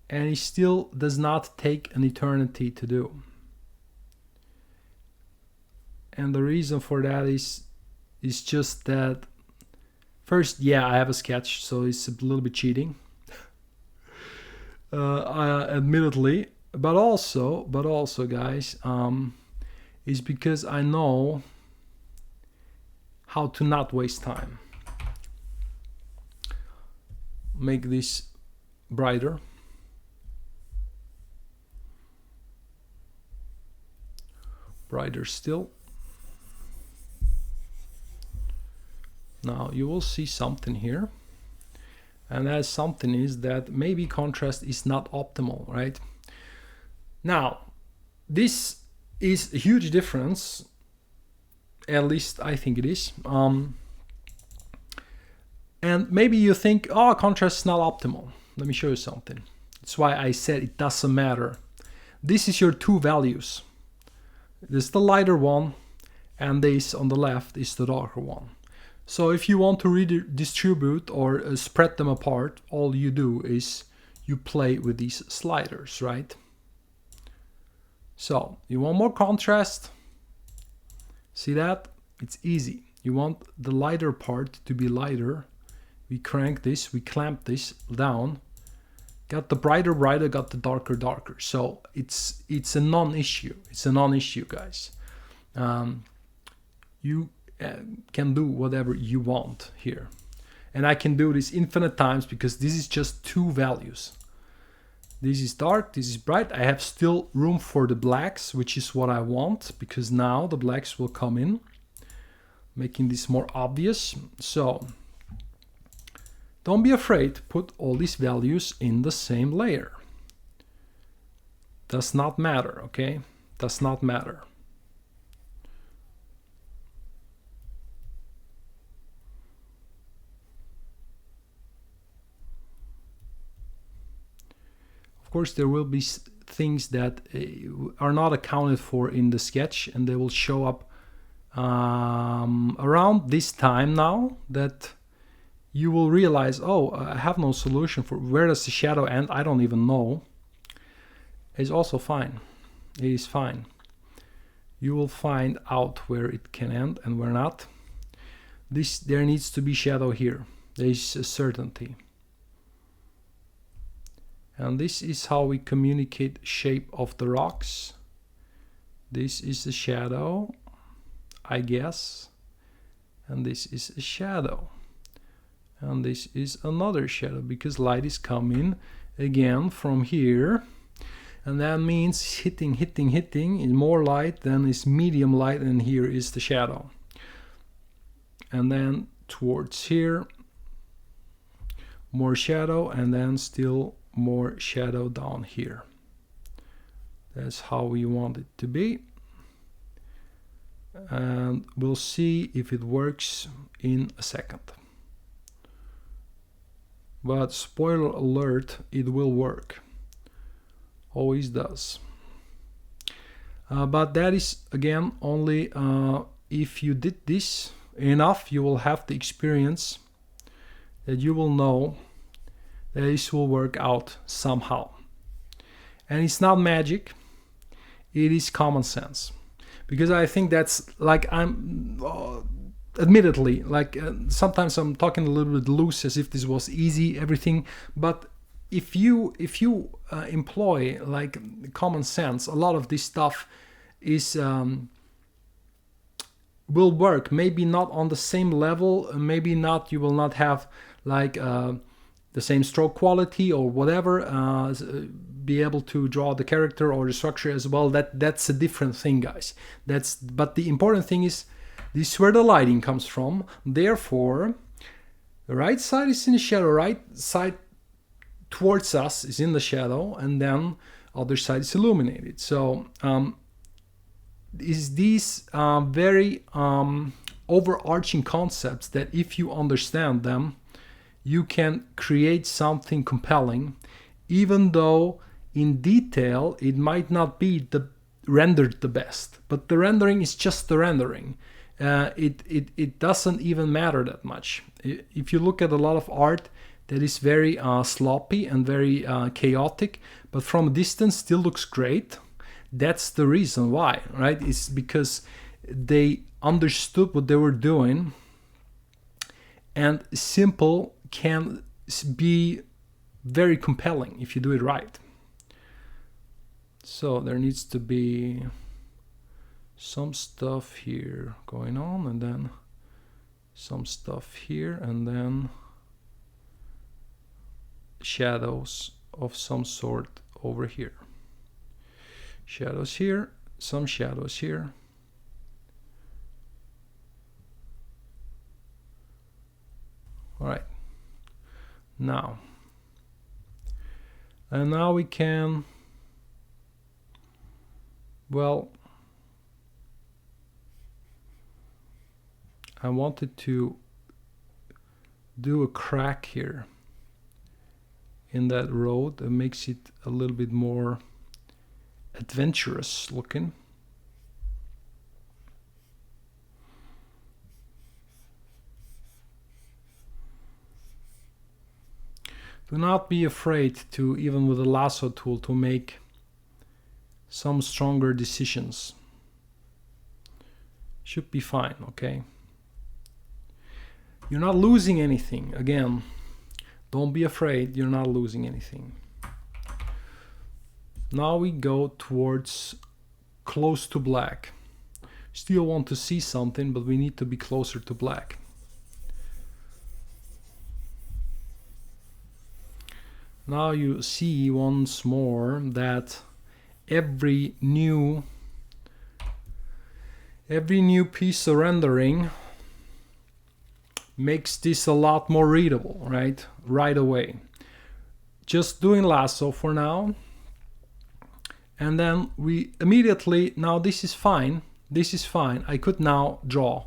A: and it still does not take an eternity to do. And the reason for that is just that, first, yeah, I have a sketch, so it's a little bit cheating, admittedly, but also guys, is because I know how to not waste time. Make this brighter. Brighter still. Now you will see something here, and that something is that maybe contrast is not optimal, right? Now, this is a huge difference, at least I think it is. And maybe you think, oh, contrast is not optimal. Let me show you something. That's why I said it doesn't matter. This is your two values. This is the lighter one, and this on the left is the darker one. So if you want to redistribute or spread them apart, all you do is you play with these sliders, right? So you want more contrast. See that? It's easy. You want the lighter part to be lighter. We crank this, we clamp this down. Got the brighter, got the darker, darker. So it's a non-issue. It's a non-issue, guys. You can do whatever you want here. And I can do this infinite times because this is just two values. This is dark, this is bright. I have still room for the blacks, which is what I want, because now the blacks will come in, making this more obvious. So don't be afraid to put all these values in the same layer. Does not matter, okay? Does not matter. Of course, there will be things that are not accounted for in the sketch, and they will show up around this time now, that you will realize, oh, I have no solution for where does the shadow end. I don't even know. It's also fine. It is fine. You will find out where it can end and where not. There needs to be shadow here. There is a certainty. And this is how we communicate shape of the rocks. This is the shadow, I guess. And this is a shadow. And this is another shadow, because light is coming again from here. And that means hitting in more light, then is medium light, and here is the shadow. And then towards here, more shadow, and then still more shadow down here. That's how we want it to be. And we'll see if it works in a second. But spoiler alert, it will work. Always does. But that is, again, only if you did this enough, you will have the experience that you will know that this will work out somehow. And it's not magic, it is common sense. Because I think that's like, admittedly, like sometimes I'm talking a little bit loose as if this was easy, everything, but if you employ like common sense, a lot of this stuff is will work. Maybe not on the same level, maybe not, you will not have like the same stroke quality or whatever, be able to draw the character or the structure as well. That's a different thing, guys. But the important thing is, this is where the lighting comes from. Therefore, the right side is in the shadow, right side towards us is in the shadow, and then other side is illuminated. So is these very overarching concepts that if you understand them, you can create something compelling, even though in detail it might not be rendered the best. But the rendering is just the rendering. It doesn't even matter that much. If you look at a lot of art that is very sloppy and very chaotic, but from a distance still looks great, that's the reason why, right? It's because they understood what they were doing, and simple can be very compelling if you do it right. So there needs to be some stuff here going on, and then some stuff here, and then shadows of some sort over here. Shadows here, some shadows here. All right. Now we can, well, I wanted to do a crack here in that road that makes it a little bit more adventurous looking. Do not be afraid to, even with the lasso tool, to make some stronger decisions. Should be fine, okay? You're not losing anything. Again, don't be afraid, you're not losing anything. Now we go towards close to black. Still want to see something, but we need to be closer to black. Now you see once more that every new piece of rendering makes this a lot more readable, right away. Just doing lasso for now, and then we immediately, now this is fine, I could now draw.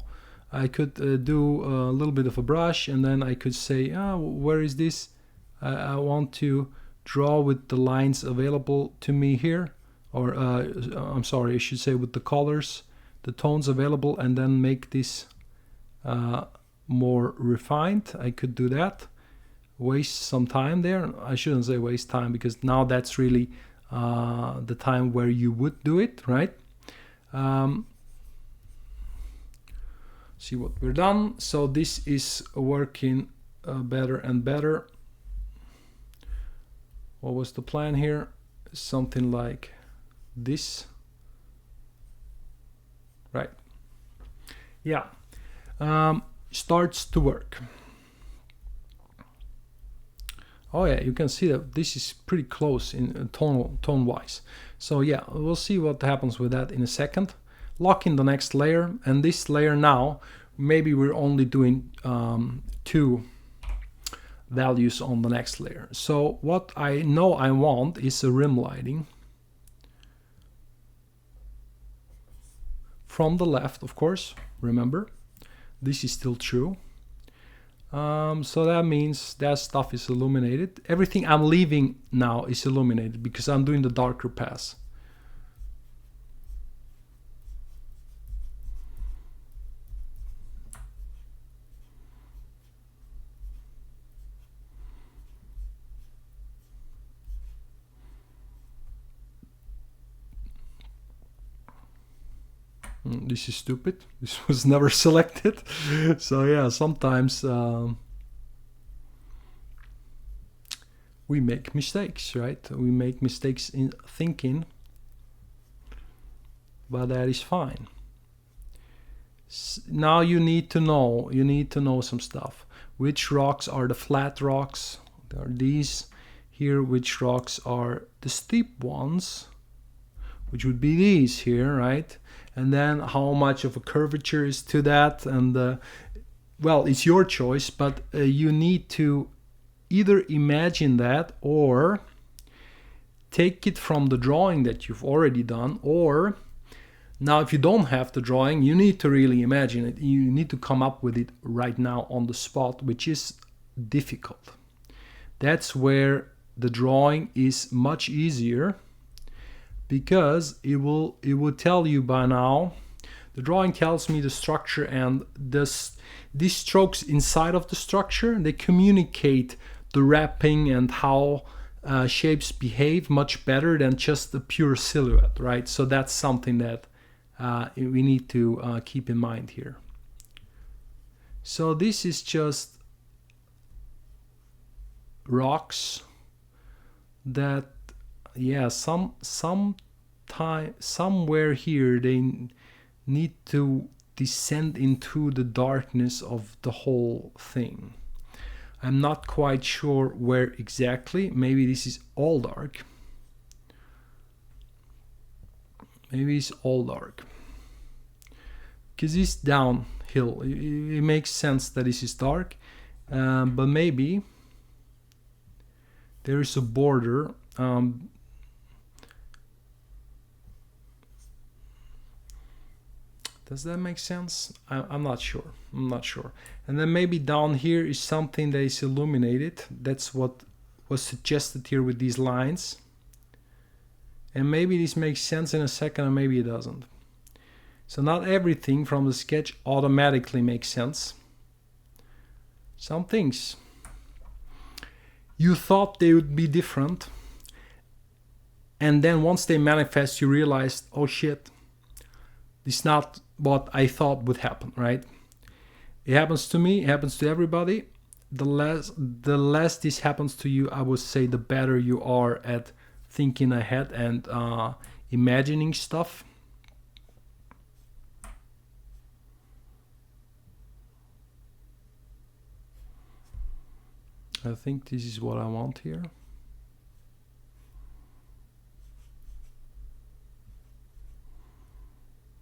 A: I could do a little bit of a brush, and then I could say, where is this? I want to draw with the lines available to me here, or I'm sorry, I should say with the colors, the tones available, and then make this more refined. I could do that. Waste some time there. I shouldn't say waste time, because now that's really the time where you would do it, right? See what we're done. So this is working better and better. What was the plan here? Something like this, right? Yeah, starts to work. Oh yeah, you can see that this is pretty close in tone wise. So yeah, we'll see what happens with that in a second. Lock in the next layer, and this layer now, maybe we're only doing 2 values on the next layer. So what I know I want is a rim lighting from the left, of course. Remember, this is still true. So that means that stuff is illuminated. Everything I'm leaving now is illuminated because I'm doing the darker pass. This is stupid. This was never selected. So yeah, sometimes we make mistakes, right? We make mistakes in thinking, but that is fine. Now you need to know some stuff. Which rocks are the flat rocks? There are these here. Which rocks are the steep ones? Which would be these here, right? And then how much of a curvature is to that, and well, it's your choice, but you need to either imagine that or take it from the drawing that you've already done, or now if you don't have the drawing, you need to really imagine it. You need to come up with it right now on the spot, which is difficult. That's where the drawing is much easier, because it will tell you by now. The drawing tells me the structure, and these strokes inside of the structure, they communicate the wrapping and how shapes behave much better than just the pure silhouette, right? So that's something that we need to keep in mind here. So this is just rocks that, yeah, somewhere here they need to descend into the darkness of the whole thing. I'm not quite sure where exactly. Maybe this is all dark. Maybe it's all dark, because it's downhill. It makes sense that this is dark, but maybe there is a border. Does that make sense? I'm not sure. And then maybe down here is something that is illuminated. That's what was suggested here with these lines. And maybe this makes sense in a second, and maybe it doesn't. So not everything from the sketch automatically makes sense. Some things you thought they would be different, and then once they manifest, you realized, oh shit, this is not what I thought would happen, right? It happens to me, it happens to everybody. The less this happens to you, I would say, the better you are at thinking ahead and imagining stuff. I think this is what I want here.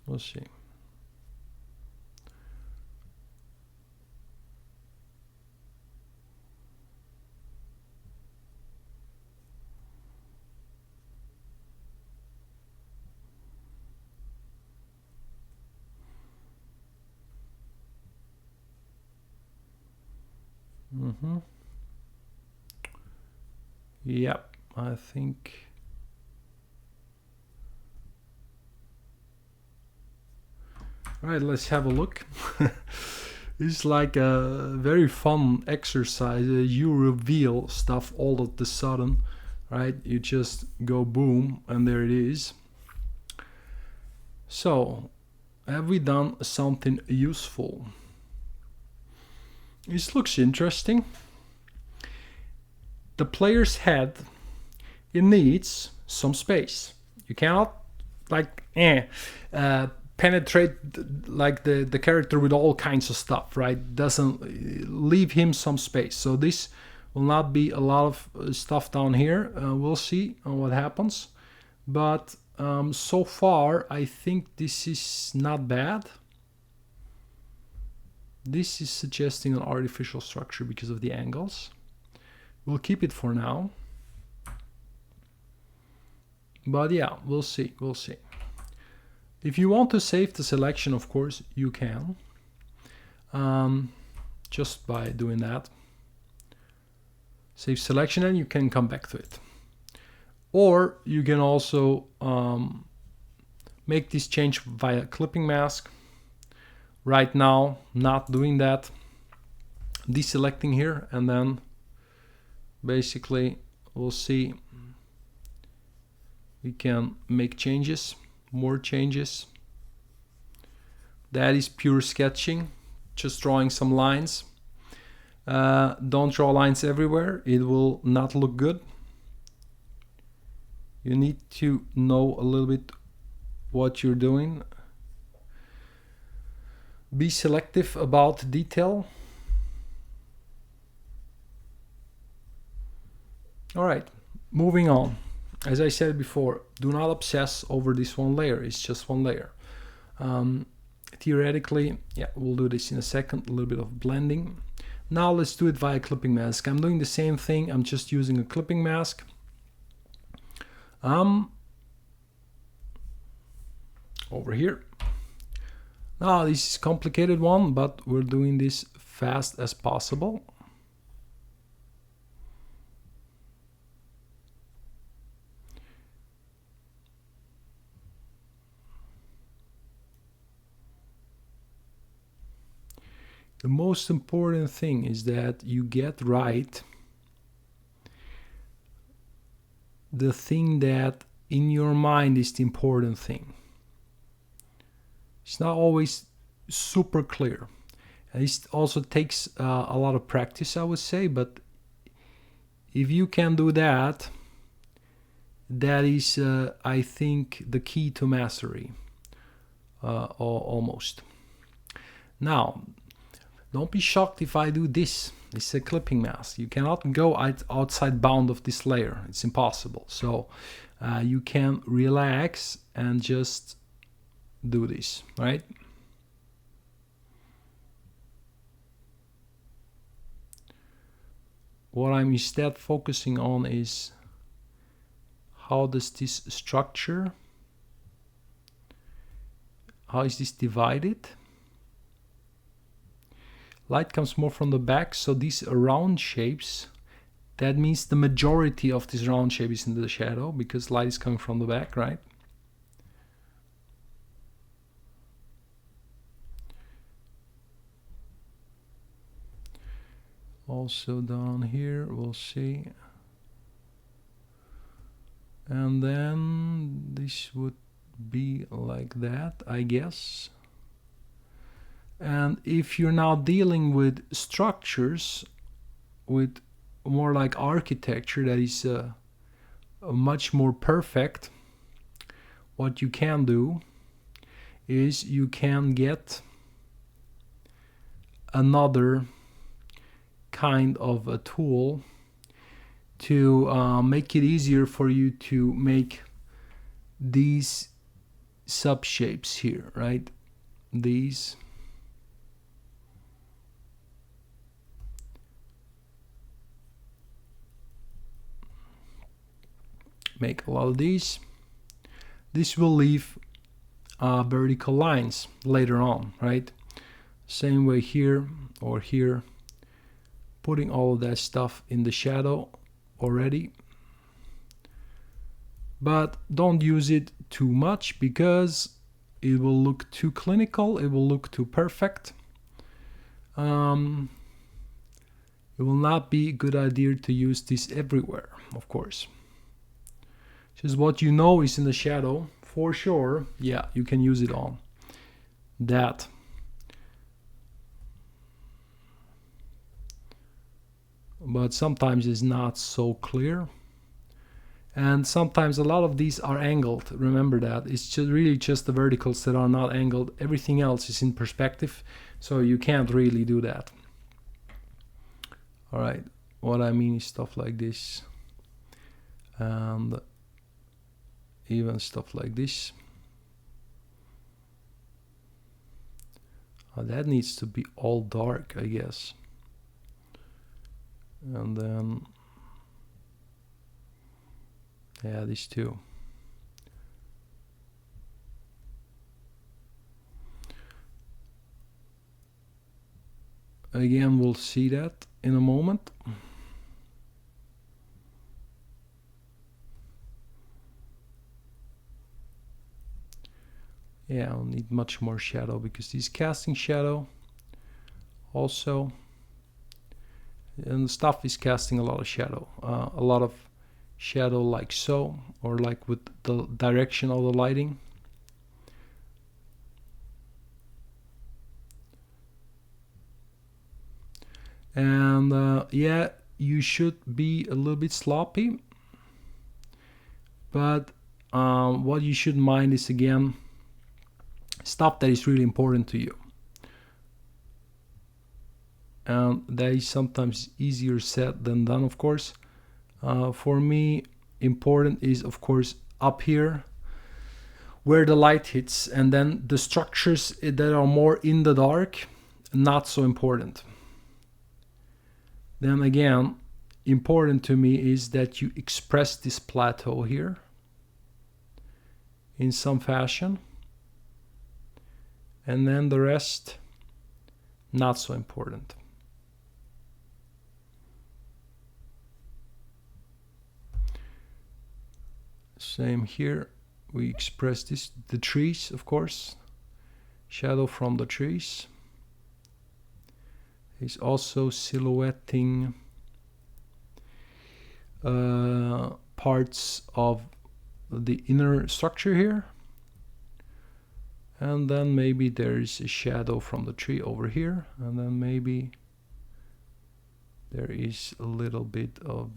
A: We'll see. Yep, I think. All right, let's have a look. It's like a very fun exercise. You reveal stuff all of the sudden, right? You just go boom, and there it is. So, have we done something useful? This looks interesting. The player's head, it needs some space. You cannot like penetrate like the character with all kinds of stuff, right? Doesn't leave him some space. So this will not be a lot of stuff down here. We'll see what happens. But so far, I think this is not bad. This is suggesting an artificial structure because of the angles. We'll keep it for now. But yeah, we'll see. We'll see. If you want to save the selection, of course, you can. Just by doing that. Save selection and you can come back to it. Or you can also make this change via clipping mask. Right now, not doing that. Deselecting here, and then basically we'll see. We can make changes, more changes. That is pure sketching, just drawing some lines. Don't draw lines everywhere, it will not look good. You need to know a little bit what you're doing. Be selective about detail. All right, moving on. As I said before, do not obsess over this one layer. It's just one layer. Theoretically, yeah, we'll do this in a second, a little bit of blending. Now let's do it via clipping mask. I'm doing the same thing. I'm just using a clipping mask. Over here. Now this is a complicated one, but we're doing this fast as possible. The most important thing is that you get right the thing that in your mind is the important thing. It's not always super clear. And it also takes a lot of practice, I would say, but if you can do that, that is, I think, the key to mastery, almost. Now, don't be shocked if I do this. This is a clipping mask. You cannot go outside bound of this layer. It's impossible. So you can relax and just do this, right? What I'm instead focusing on is how does this structure, how is this divided? Light comes more from the back, so these round shapes, that means the majority of this round shape is in the shadow because light is coming from the back, right? Also down here, we'll see. And then this would be like that, I guess. And if you're now dealing with structures, with more like architecture that is much more perfect, what you can do is you can get another kind of a tool to make it easier for you to make these subshapes here, right? These. Make a lot of these. This will leave vertical lines later on, right? Same way here or here. Putting all of that stuff in the shadow already. But don't use it too much because it will look too clinical, it will look too perfect. It will not be a good idea to use this everywhere, of course. Just what you know is in the shadow, for sure, yeah, you can use it on that. But sometimes it's not so clear. And sometimes a lot of these are angled. Remember that. It's just really just the verticals that are not angled. Everything else is in perspective, so you can't really do that. All right, what I mean is stuff like this. And even stuff like this. That needs to be all dark, I guess. And then, yeah, these two. Again, we'll see that in a moment. Yeah, I'll need much more shadow because this casting shadow also, and the stuff is casting a lot of shadow, like so, or like with the direction of the lighting. And yeah, you should be a little bit sloppy, but what you should mind is, again, stuff that is really important to you. And that is sometimes easier said than done, of course. For me, important is, of course, up here where the light hits, and then the structures that are more in the dark, not so important. Then again, important to me is that you express this plateau here in some fashion. And then the rest, not so important. Same here. We express this, the trees, of course. Shadow from the trees. He's also silhouetting parts of the inner structure here. And then maybe there's a shadow from the tree over here. And then maybe there is a little bit of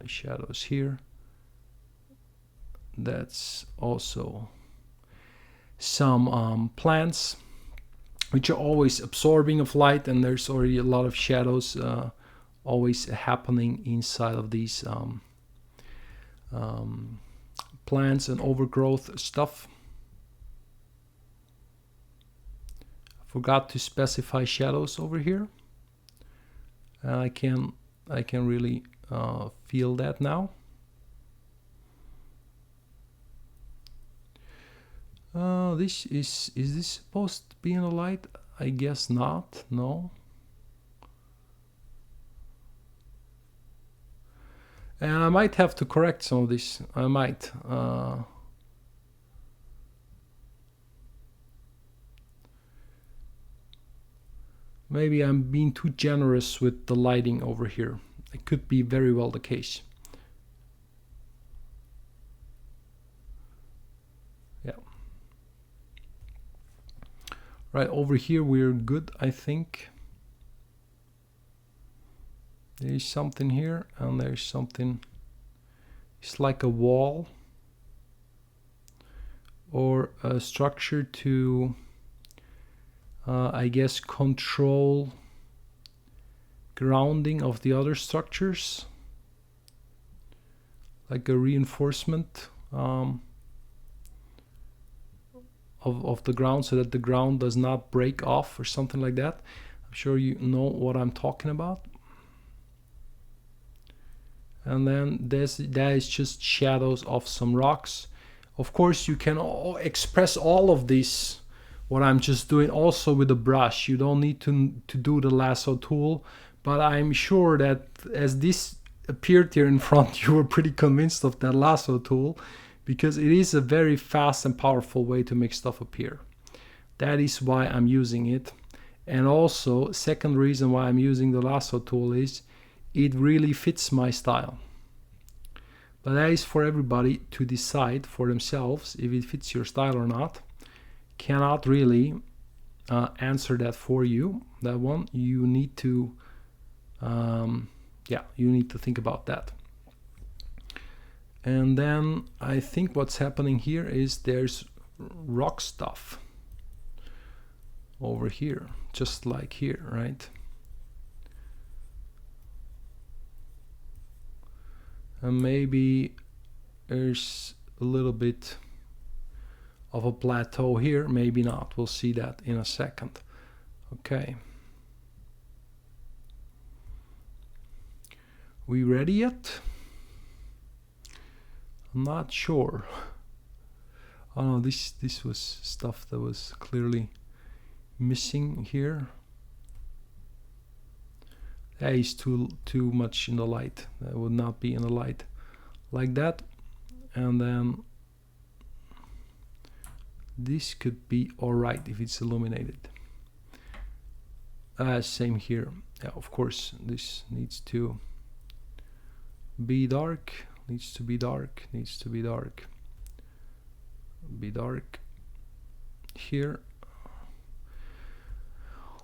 A: shadows here. That's also some plants which are always absorbing of light, and there's already a lot of shadows always happening inside of these plants and overgrowth stuff. Forgot to specify shadows over here, and I can really feel that now. This is this supposed to be in the light? I guess not. No. And I might have to correct some of this. I might. Maybe I'm being too generous with the lighting over here. It could be very well the case. Yeah. Right, over here we're good, I think. There's something here, and there's something. It's like a wall or a structure to, I guess, control grounding of the other structures, like a reinforcement of the ground, so that the ground does not break off or something like that. I'm sure you know what I'm talking about. And then that is just shadows of some rocks. Of course, you can express all of this, what I'm just doing, also with a brush. You don't need to do the lasso tool, but I'm sure that as this appeared here in front, you were pretty convinced of that lasso tool, because it is a very fast and powerful way to make stuff appear. That is why I'm using it. And also, second reason why I'm using the lasso tool is it really fits my style. But that is for everybody to decide for themselves if it fits your style or not. Cannot really answer that for you. That one, you need to, you need to think about that. And then I think what's happening here is there's rock stuff over here, just like here, right? And maybe there's a little bit of a plateau here, maybe not. We'll see that in a second. Okay. We ready yet? I'm not sure. Oh no, this was stuff that was clearly missing here. That is too much in the light. That would not be in the light like that. And then this could be alright if it's illuminated. Same here. Yeah, of course, this needs to be dark. Needs to be dark. Needs to be dark. Be dark here.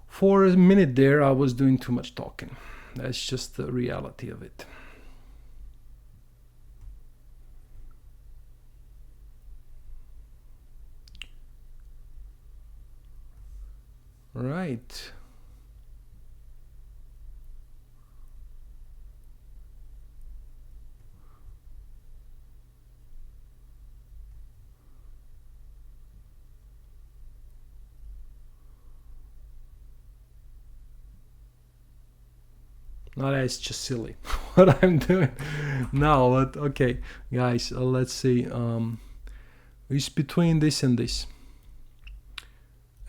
A: For a minute there, I was doing too much talking. That's just the reality of it. Right. No, that's just silly what I'm doing. No, but okay, guys, let's see. It's between this and this.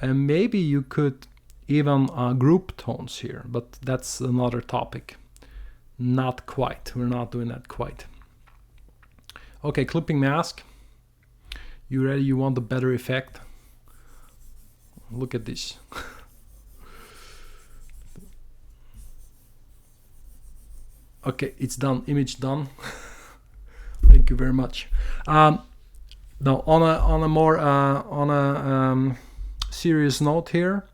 A: And maybe you could even group tones here, but that's another topic. Not quite. We're not doing that quite. Okay, clipping mask. You ready? You want the better effect? Look at this. Okay, it's done. Image done. Thank you very much. Now, on a more serious note here,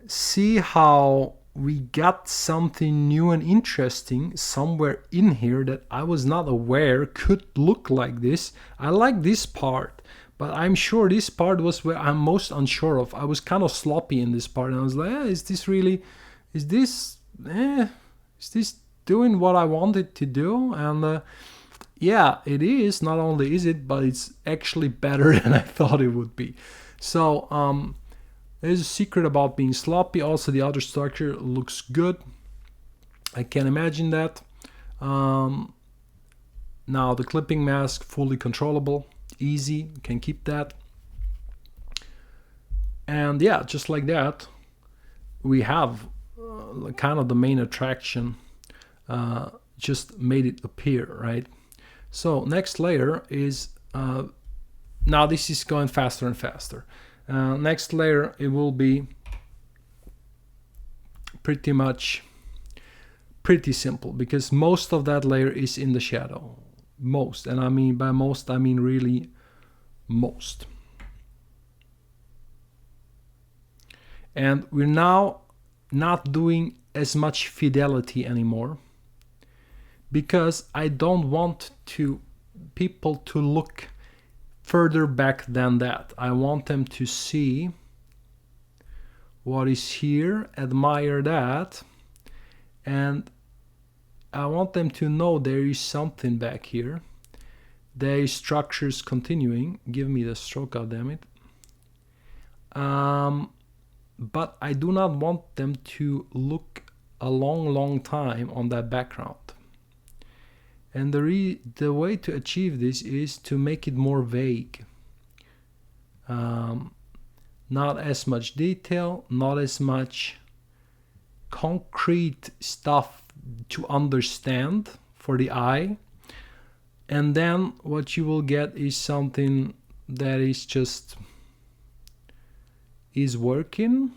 A: see how we got something new and interesting somewhere in here that I was not aware could look like this. I like this part, but I'm sure this part was where I'm most unsure of. I was kind of sloppy in this part, and I was like, is this doing what I wanted to do? And yeah, it is. Not only is it, but it's actually better than I thought it would be. So there's a secret about being sloppy. Also, the other structure looks good. I can imagine that. Now the clipping mask, fully controllable, easy, can keep that. And yeah, just like that, we have kind of the main attraction. Just made it appear, right? So next layer is, now this is going faster and faster. Next layer, it will be pretty much pretty simple, because most of that layer is in the shadow. Most, and I mean by most, I mean really most. And we're now not doing as much fidelity anymore, because I don't want people to look further back than that. I want them to see what is here, admire that, and I want them to know there is something back here. There is structures continuing. Give me the stroke, goddammit. But I do not want them to look a long time on that background. And the way to achieve this is to make it more vague. Not as much detail, not as much concrete stuff to understand for the eye. And then what you will get is something that is just is working,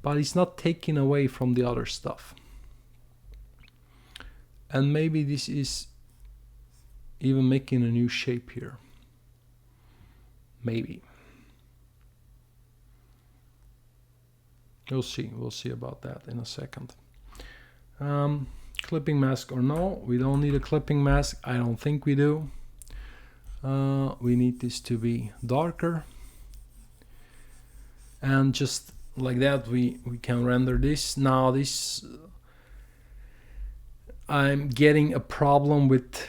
A: but it's not taking away from the other stuff. And maybe this is even making a new shape here. Maybe. We'll see about that in a second. Clipping mask or no, we don't need a clipping mask. I don't think we do. We need this to be darker. And just like that, we can render this. Now this, I'm getting a problem with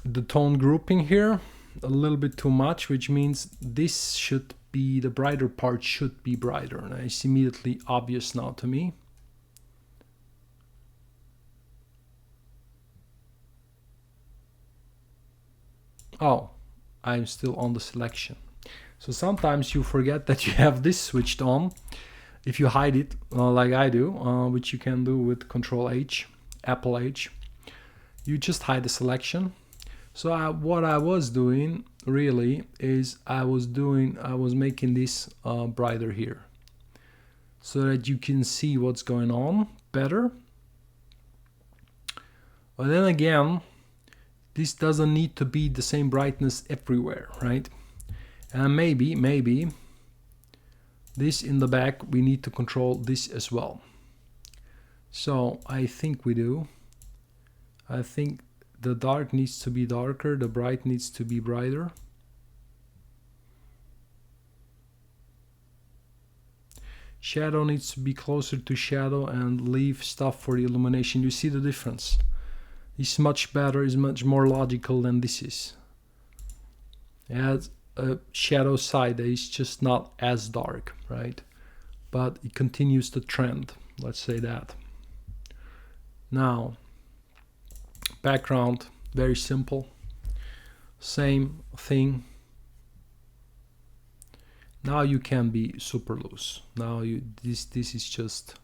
A: the tone grouping here, a little bit too much, which means this should be, the brighter part should be brighter. And it's immediately obvious now to me. Oh, I'm still on the selection. So sometimes you forget that you have this switched on. If you hide it, like I do, which you can do with Control H, Apple H, you just hide the selection. So what I was doing really is I was making this brighter here, so that you can see what's going on better. But then again, this doesn't need to be the same brightness everywhere, right? And maybe this in the back, we need to control this as well. So I think we do. I think the dark needs to be darker, the bright needs to be brighter. Shadow needs to be closer to shadow and leave stuff for the illumination. You see the difference? It's much better, it's much more logical than this is. It has a shadow side that is just not as dark, right? But it continues the trend, let's say that. Now, background, very simple. Same thing. Now you can be super loose. Now this is just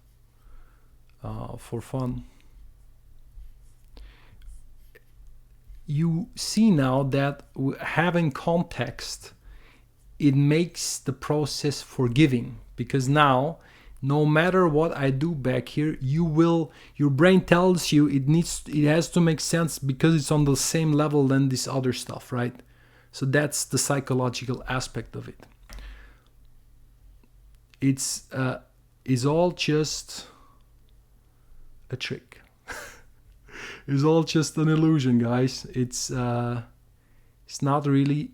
A: for fun. You see now that having context, it makes the process forgiving, because now no matter what I do back here, your brain tells you it has to make sense because it's on the same level than this other stuff, right? So that's the psychological aspect of it. It's all just a trick. It's all just an illusion, guys. It's not really,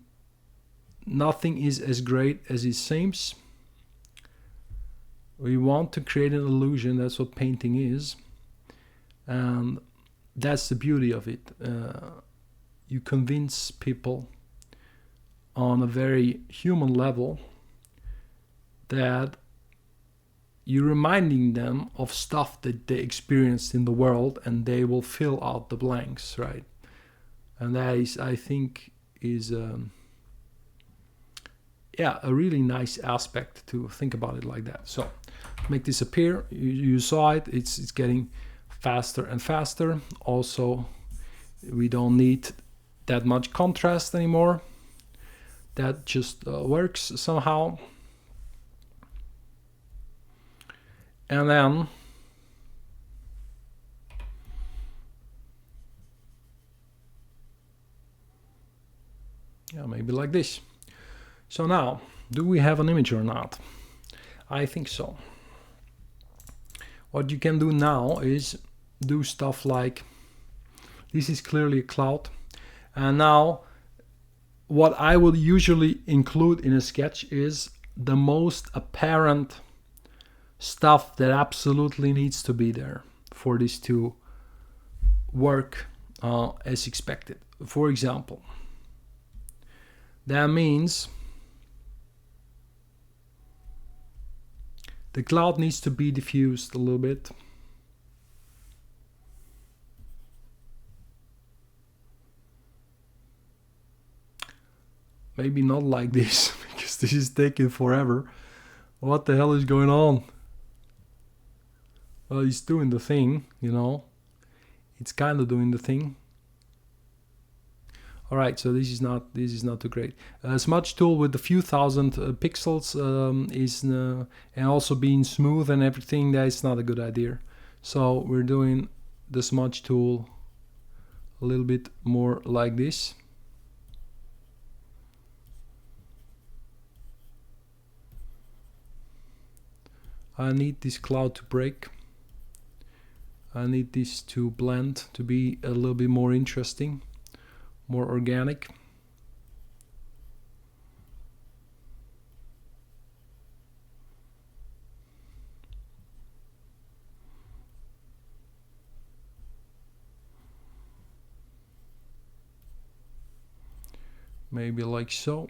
A: nothing is as great as it seems. We want to create an illusion. That's what painting is, and that's the beauty of it. You convince people on a very human level that you're reminding them of stuff that they experienced in the world, and they will fill out the blanks, right? And that is, I think, is a really nice aspect to think about it like that. So make this appear. You saw it. It's getting faster and faster. Also, we don't need that much contrast anymore. That just works somehow. And then yeah, maybe like this. So now, do we have an image or not? I think so. What you can do now is do stuff like, this is clearly a cloud. And now, what I will usually include in a sketch is the most apparent stuff that absolutely needs to be there for this to work as expected. For example, that means the cloud needs to be diffused a little bit. Maybe not like this, because this is taking forever. What the hell is going on? Well, he's doing the thing, you know. It's kind of doing the thing. All right, so this is not too great. Smudge tool with a few thousand pixels is and also being smooth and everything. That's not a good idea. So we're doing the smudge tool a little bit more like this. I need this cloud to break. I need this to blend to be a little bit more interesting, more organic. Maybe like so.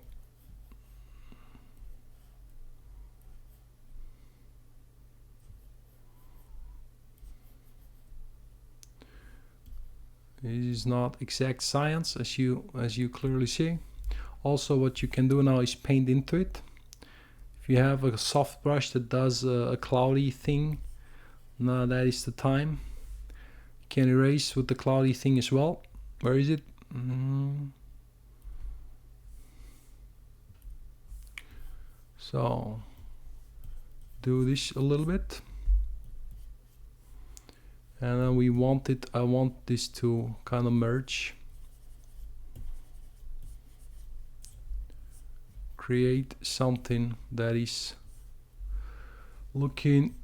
A: This is not exact science, as you clearly see. Also, what you can do now is paint into it. If you have a soft brush that does a cloudy thing, now that is the time. You can erase with the cloudy thing as well. Where is it? So do this a little bit. And then we want it, I want this to kind of merge. Create something that is looking,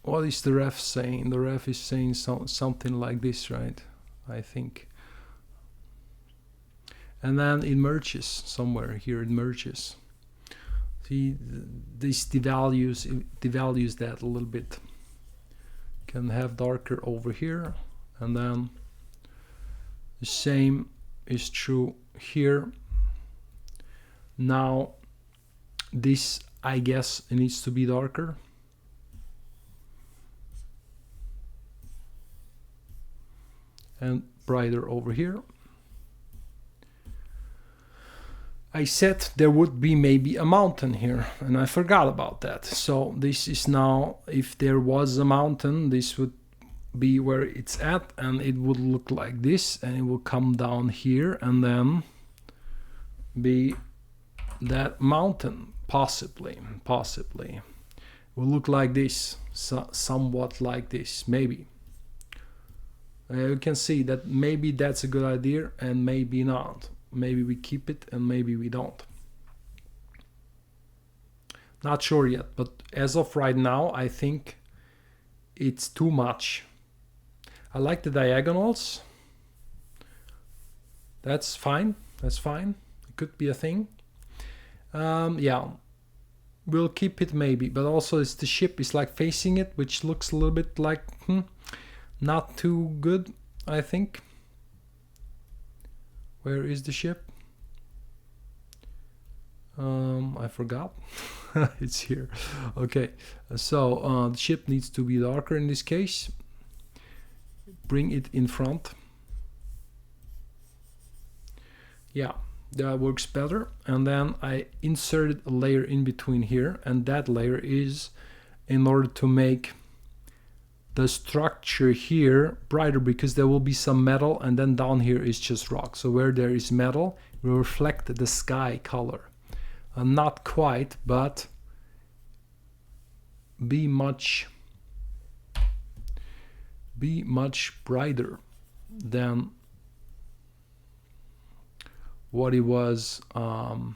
A: what is the ref saying? The ref is saying something like this, right? I think. And then it merges somewhere here, it merges. See, this devalues that a little bit. Can have darker over here, and then the same is true here. Now this, I guess, it needs to be darker. And brighter over here. I said there would be maybe a mountain here, and I forgot about that. So this is now, if there was a mountain, this would be where it's at, and it would look like this, and it will come down here and then be that mountain, possibly will look like this, somewhat like this, maybe. You can see that maybe that's a good idea and maybe not. Maybe we keep it and maybe we don't. Not sure yet, but as of right now, I think it's too much. I like the diagonals. That's fine. That's fine. It could be a thing. Yeah, we'll keep it maybe, but also it's the ship is like facing it, which looks a little bit like not too good, I think. Where is the ship? I forgot. It's here. Okay, so the ship needs to be darker in this case. Bring it in front. Yeah, that works better. And then I inserted a layer in between here, and that layer is in order to make the structure here brighter, because there will be some metal, and then down here is just rock. So where there is metal, it will reflect the sky color. Not quite, but be much be much brighter than what it was down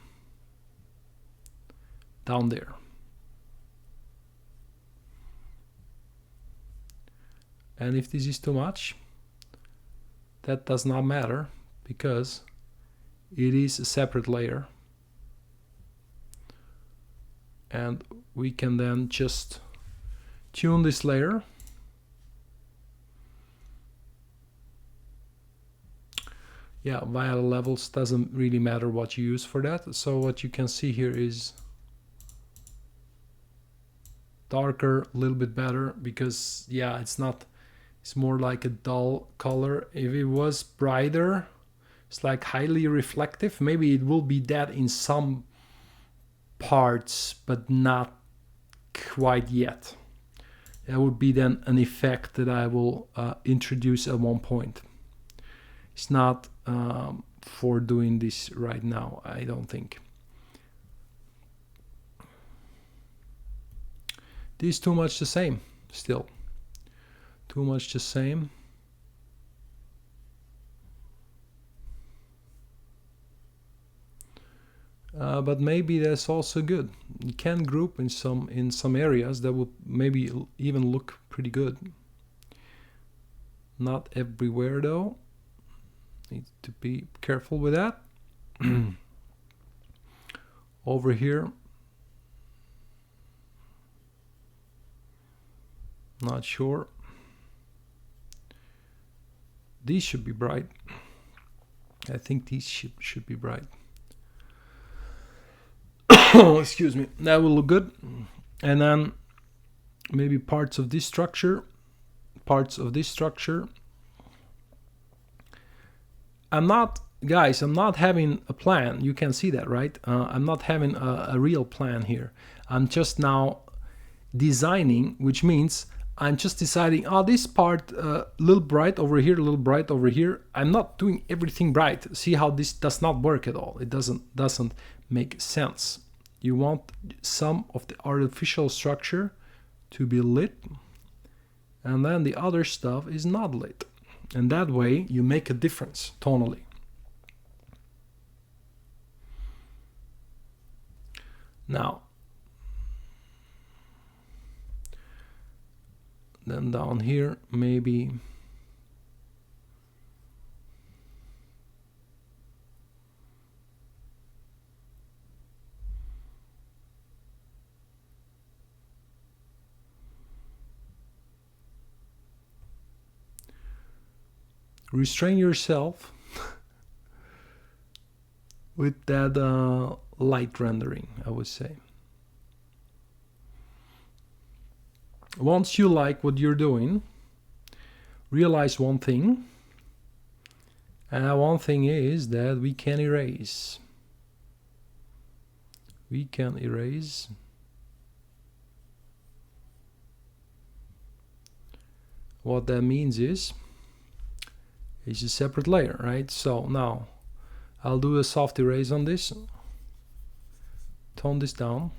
A: there. And if this is too much, that does not matter, because it is a separate layer, and we can then just tune this layer. Yeah, via the levels, doesn't really matter what you use for that. So what you can see here is darker, a little bit better, because yeah, it's more like a dull color. If it was brighter, it's like highly reflective. Maybe it will be that in some parts, but not quite yet. That would be then an effect that I will introduce at one point. It's not for doing this right now, I don't think. This is too much the same still. Too much the same. But maybe that's also good. You can group in some areas that will maybe even look pretty good. Not everywhere though. Need to be careful with that. Over here, not sure. These should be bright. I think these should be bright. Excuse me. That will look good. And then maybe parts of this structure. I'm not having a plan. You can see that, right? I'm not having a real plan here. I'm just now designing, which means I'm just deciding, this part a little bright over here, a little bright over here. I'm not doing everything bright. See how this does not work at all. It doesn't make sense. You want some of the artificial structure to be lit, and then the other stuff is not lit. And that way you make a difference tonally. Now, then down here, maybe restrain yourself with that light rendering, I would say. Once you like what you're doing, realize one thing, and that one thing is that we can erase. We can erase. What that means is it's a separate layer, right? So now I'll do a soft erase on this, tone this down,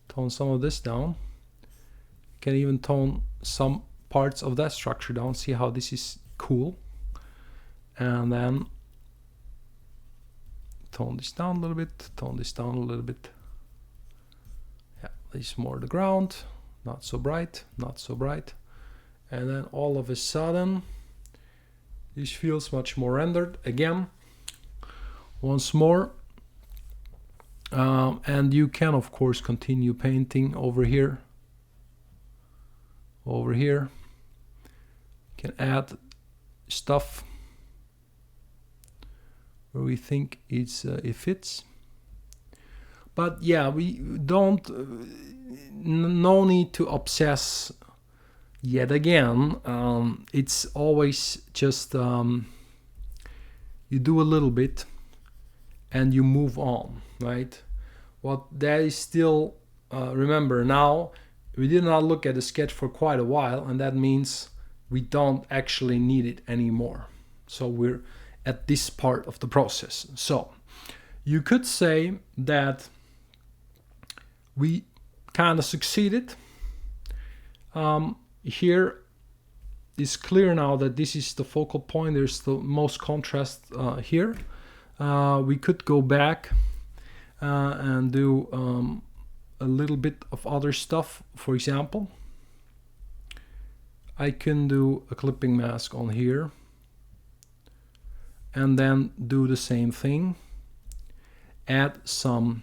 A: tone some of this down. Can even tone some parts of that structure down. See how this is cool. And then tone this down a little bit, tone this down a little bit. Yeah, this is more the ground, not so bright, not so bright. And then all of a sudden, this feels much more rendered again. Once more. And you can, of course, continue painting over here. Over here. You can add stuff where we think it fits. But yeah, we don't, no need to obsess yet again. It's always just you do a little bit and you move on, right? What that is still, remember now, we did not look at the sketch for quite a while, and that means we don't actually need it anymore. So we're at this part of the process. So you could say that we kind of succeeded. Here it's clear now that this is the focal point. There's the most contrast here. We could go back and do a little bit of other stuff. For example, I can do a clipping mask on here and then do the same thing. Add some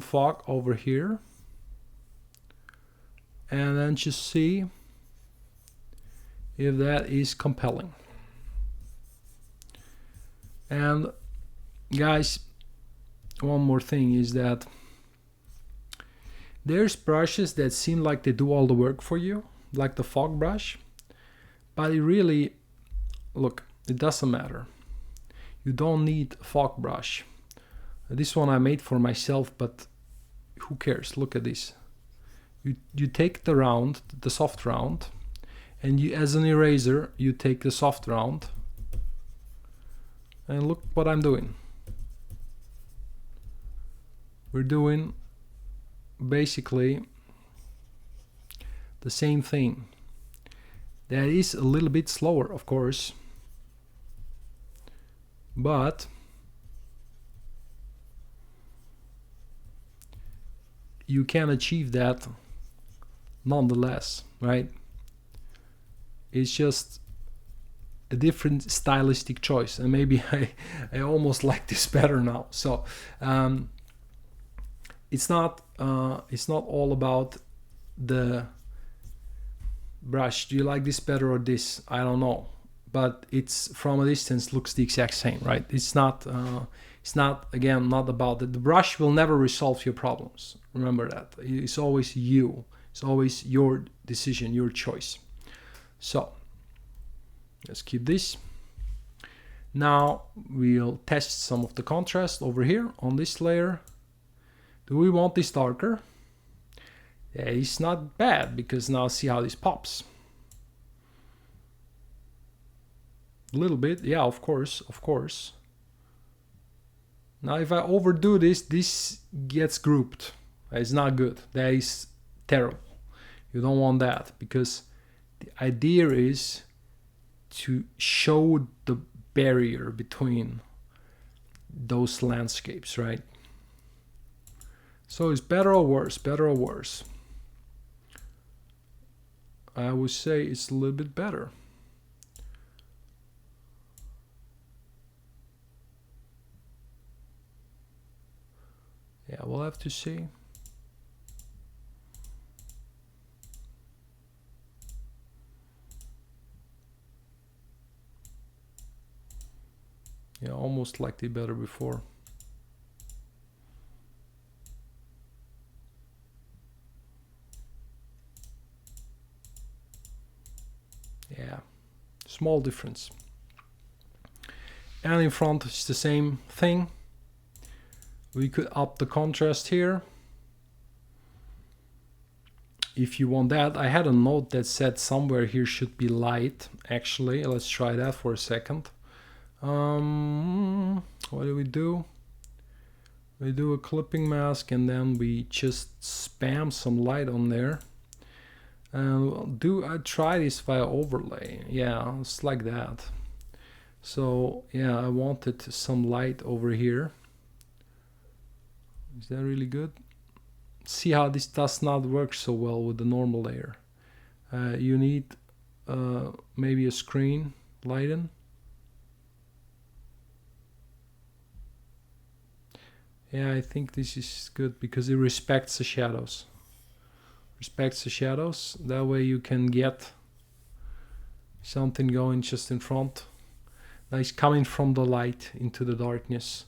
A: fog over here, and then just see if that is compelling. And guys, one more thing is that there's brushes that seem like they do all the work for you, like the fog brush, but it really, look, it doesn't matter. You don't need a fog brush. This one I made for myself, but who cares? Look at this. You take the round, the soft round, and you, as an eraser, you take the soft round, and look what I'm doing. We're doing basically the same thing. That is a little bit slower, of course, but you can achieve that nonetheless, right? It's just a different stylistic choice, and maybe I almost like this better now. So it's not all about the brush. Do you like this better or this? I don't know, but it's from a distance looks the exact same, right? It's not again not about it. The brush will never resolve your problems. Remember that. It's always you. It's always your decision, your choice. So let's keep this. Now we'll test some of the contrast over here on this layer. Do we want this darker? Yeah, it's not bad, because now see how this pops. A little bit, yeah, of course. Now if I overdo this, this gets grouped. It's not good. That is terrible. You don't want that, because the idea is to show the barrier between those landscapes, right? So it's better or worse? Better or worse? I would say it's a little bit better. Yeah, we'll have to see. Yeah, almost like they better before. Yeah, small difference. And in front it's the same thing. We could up the contrast here if you want that. I had a note that said somewhere here should be light. Actually, let's try that for a second. What do? We do a clipping mask, and then we just spam some light on there. And I try this via overlay? Yeah, it's like that. So yeah, I wanted some light over here. Is that really good? See how this does not work so well with the normal layer. You need maybe a screen lighten. Yeah, I think this is good because it respects the shadows. That way you can get something going just in front. Nice, coming from the light into the darkness.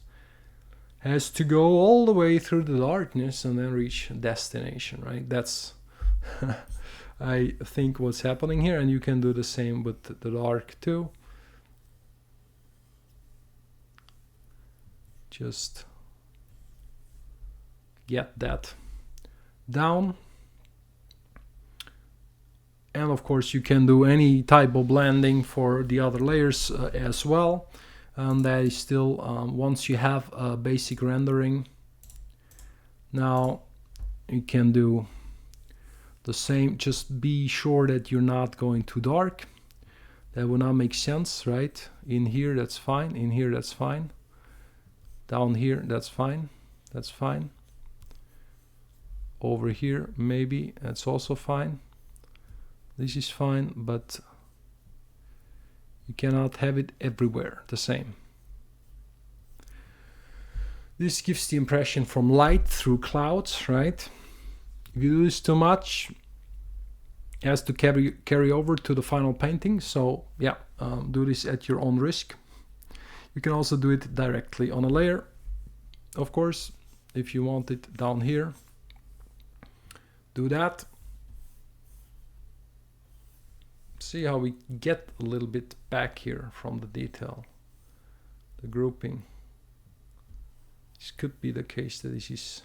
A: Has to go all the way through the darkness and then reach destination, right? That's I think what's happening here, and you can do the same with the dark too. Just get that down. And of course you can do any type of blending for the other layers as well. And that is still once you have a basic rendering. Now you can do the same. Just be sure that you're not going too dark. That would not make sense, right? In here, that's fine. In here, that's fine. Down here, that's fine. That's fine. Over here, maybe that's also fine. This is fine, but you cannot have it everywhere the same. This gives the impression from light through clouds, right? If you do this too much, it has to carry over to the final painting. So yeah, do this at your own risk. You can also do it directly on a layer, of course, if you want it down here. Do that. See how we get a little bit back here from the detail, the grouping. This could be the case that this is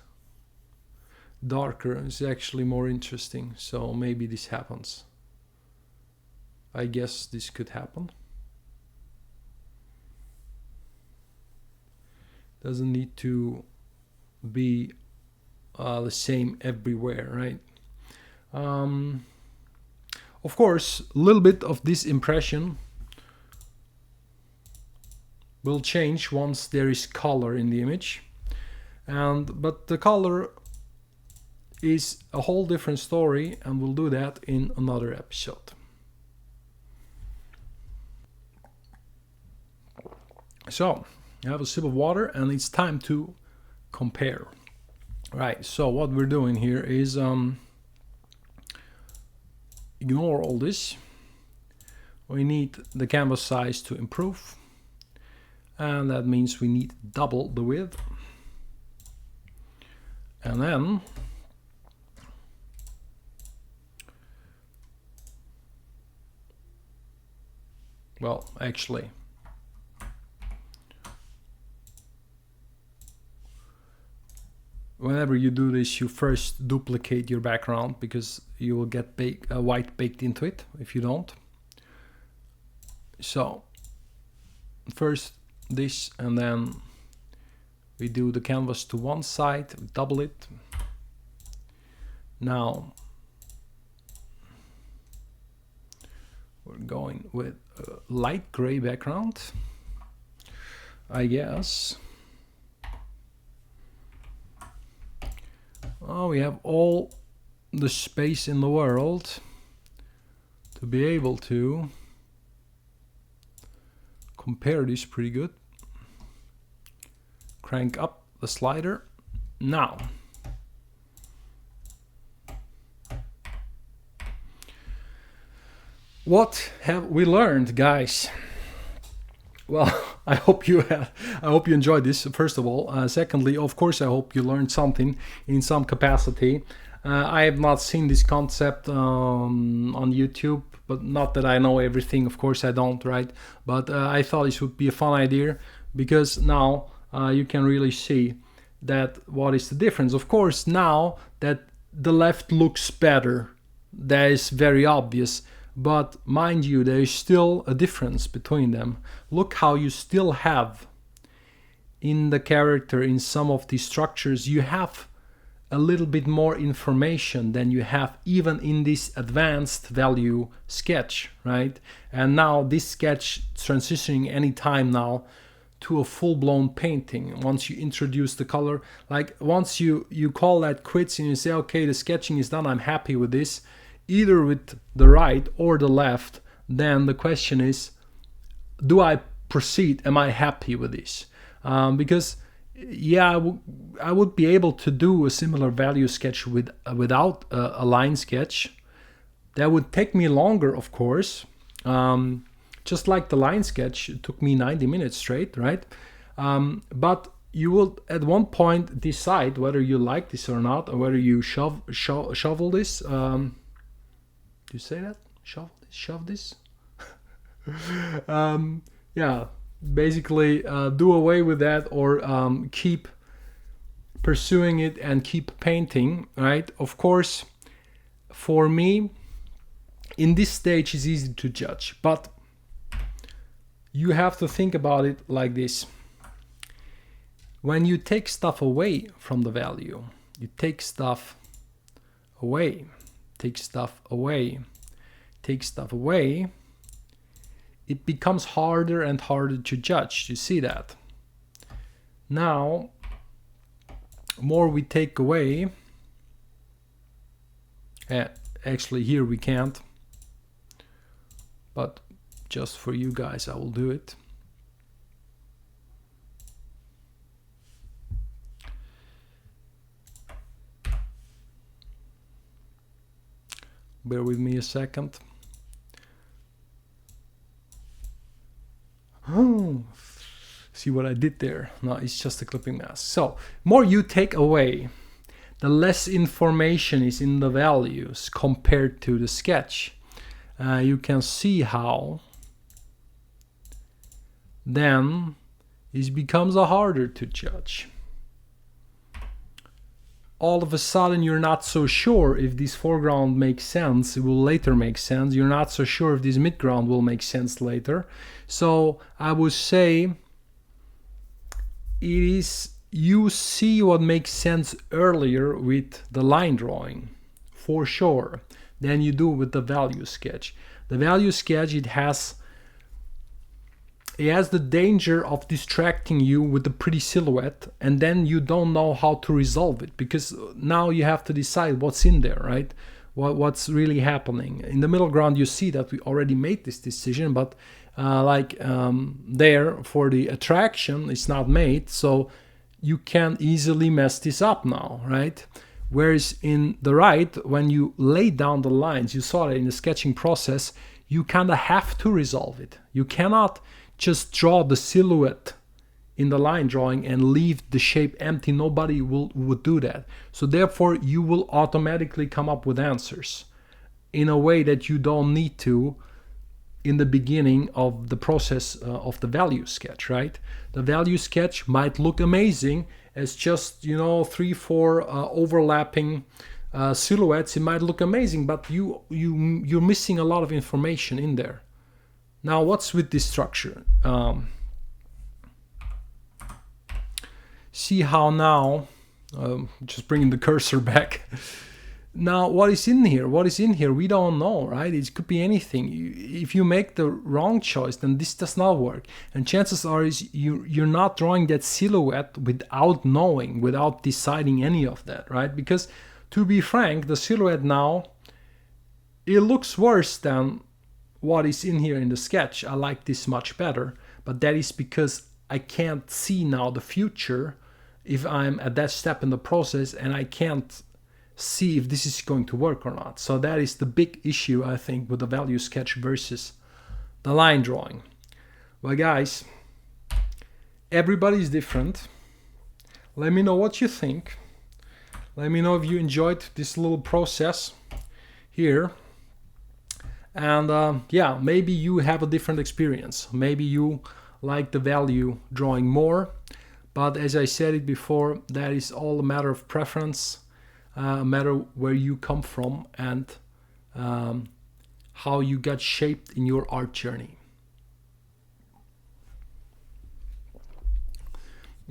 A: darker. It's actually more interesting, so maybe this happens. I guess this could happen. Doesn't need to be the same everywhere, right? Of course, a little bit of this impression will change once there is color in the image, but the color is a whole different story, and we'll do that in another episode. So, I have a sip of water, and it's time to compare. Right, so what we're doing here is ignore all this. We need the canvas size to improve, and that means we need double the width. And then well, actually, whenever you do this, you first duplicate your background, because you will get white baked into it if you don't. So first this, and then we do the canvas to one side, double it. Now we're going with a light gray background, I guess. Oh, we have all the space in the world to be able to compare this pretty good. Crank up the slider. Now, what have we learned, guys? Well, I hope you enjoyed this, first of all. Secondly, of course, I hope you learned something in some capacity. I have not seen this concept on YouTube, but not that I know everything. Of course, I don't, right? But I thought this would be a fun idea, because now you can really see that what is the difference. Of course, now that the left looks better, that is very obvious. But mind you, there is still a difference between them. Look how you still have in the character, in some of these structures, you have a little bit more information than you have even in this advanced value sketch, right? And now this sketch transitioning anytime now to a full-blown painting. Once you introduce the color, like once you call that quits and you say, okay, the sketching is done, I'm happy with this, either with the right or the left, then the question is, do I proceed? Am I happy with this? Because yeah, I would be able to do a similar value sketch without a line sketch. That would take me longer, of course. Just like the line sketch, it took me 90 minutes straight, right? But you will at one point decide whether you like this or not, or whether you shovel this. Do you say that? Shove this? Yeah, basically do away with that, or keep pursuing it and keep painting, right? Of course, for me, in this stage it's easy to judge, but you have to think about it like this. When you take stuff away from the value, you take stuff away, take stuff away, it becomes harder and harder to judge. You see that? Now, more we take away, actually here we can't, but just for you guys I will do it. Bear with me a second. Oh, see what I did there? No, it's just a clipping mask. So, more you take away, the less information is in the values compared to the sketch. You can see how then it becomes harder to judge. All of a sudden you're not so sure if this foreground makes sense. It will later make sense. You're not so sure if this midground will make sense later. So I would say it is, you see what makes sense earlier with the line drawing, for sure, than you do with the value sketch. The value sketch, it has the danger of distracting you with the pretty silhouette, and then you don't know how to resolve it, because now you have to decide what's in there, right? What's really happening. In the middle ground, you see that we already made this decision, but there for the attraction, it's not made, so you can easily mess this up now, right? Whereas in the right, when you lay down the lines, you saw that in the sketching process, you kind of have to resolve it. You cannot just draw the silhouette in the line drawing and leave the shape empty. Nobody would do that. So therefore, you will automatically come up with answers in a way that you don't need to in the beginning of the process of the value sketch, right? The value sketch might look amazing as just, 3-4 overlapping silhouettes. It might look amazing, but you're missing a lot of information in there. Now, what's with this structure? See how now, just bringing the cursor back. Now, what is in here? We don't know, right? It could be anything. If you make the wrong choice, then this does not work. And chances are you're not drawing that silhouette without knowing, without deciding any of that, right? Because to be frank, the silhouette now, it looks worse than what is in here in the sketch. I like this much better, but that is because I can't see now the future if I'm at that step in the process, and I can't see if this is going to work or not. So that is the big issue, I think, with the value sketch versus the line drawing. Well, guys, everybody's different. Let me know what you think. Let me know if you enjoyed this little process here. And maybe you have a different experience. Maybe you like the value drawing more. But as I said it before, that is all a matter of preference, a matter where you come from and how you got shaped in your art journey.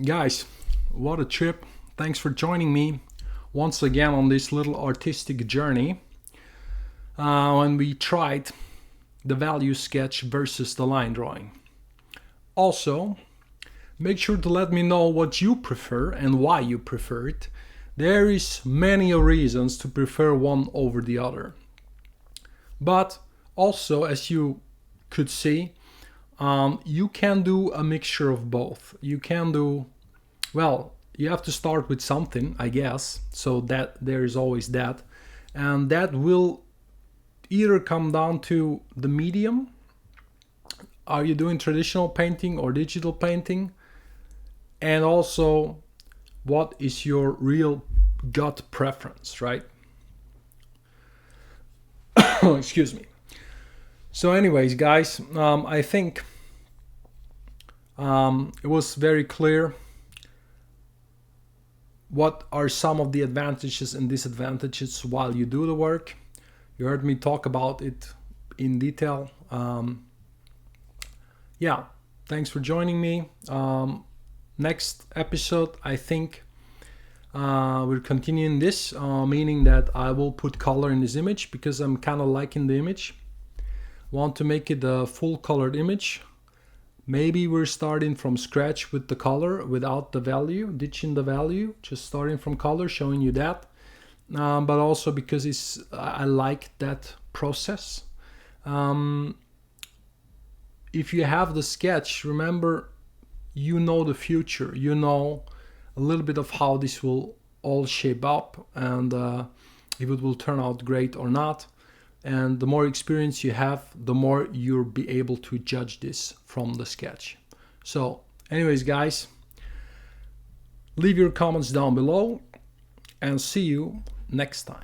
A: Guys, what a trip. Thanks for joining me once again on this little artistic journey. When we tried the value sketch versus the line drawing. Also, make sure to let me know what you prefer and why you prefer it. There is many reasons to prefer one over the other. But also, as you could see, you can do a mixture of both. You have to start with something, I guess, so that there is always that. And that will either come down to the medium. Are you doing traditional painting or digital painting? And also, what is your real gut preference, right? Excuse me. So anyways, guys, I think it was very clear what are some of the advantages and disadvantages while you do the work. You heard me talk about it in detail. Thanks for joining me. Next episode, I think we're continuing this, meaning that I will put color in this image because I'm kind of liking the image. Want to make it a full colored image. Maybe we're starting from scratch with the color without the value, ditching the value, just starting from color, showing you that. But also because I like that process. If you have the sketch, remember, you know the future, you know a little bit of how this will all shape up and if it will turn out great or not. And the more experience you have, the more you'll be able to judge this from the sketch. So anyways, guys, leave your comments down below and see you next time.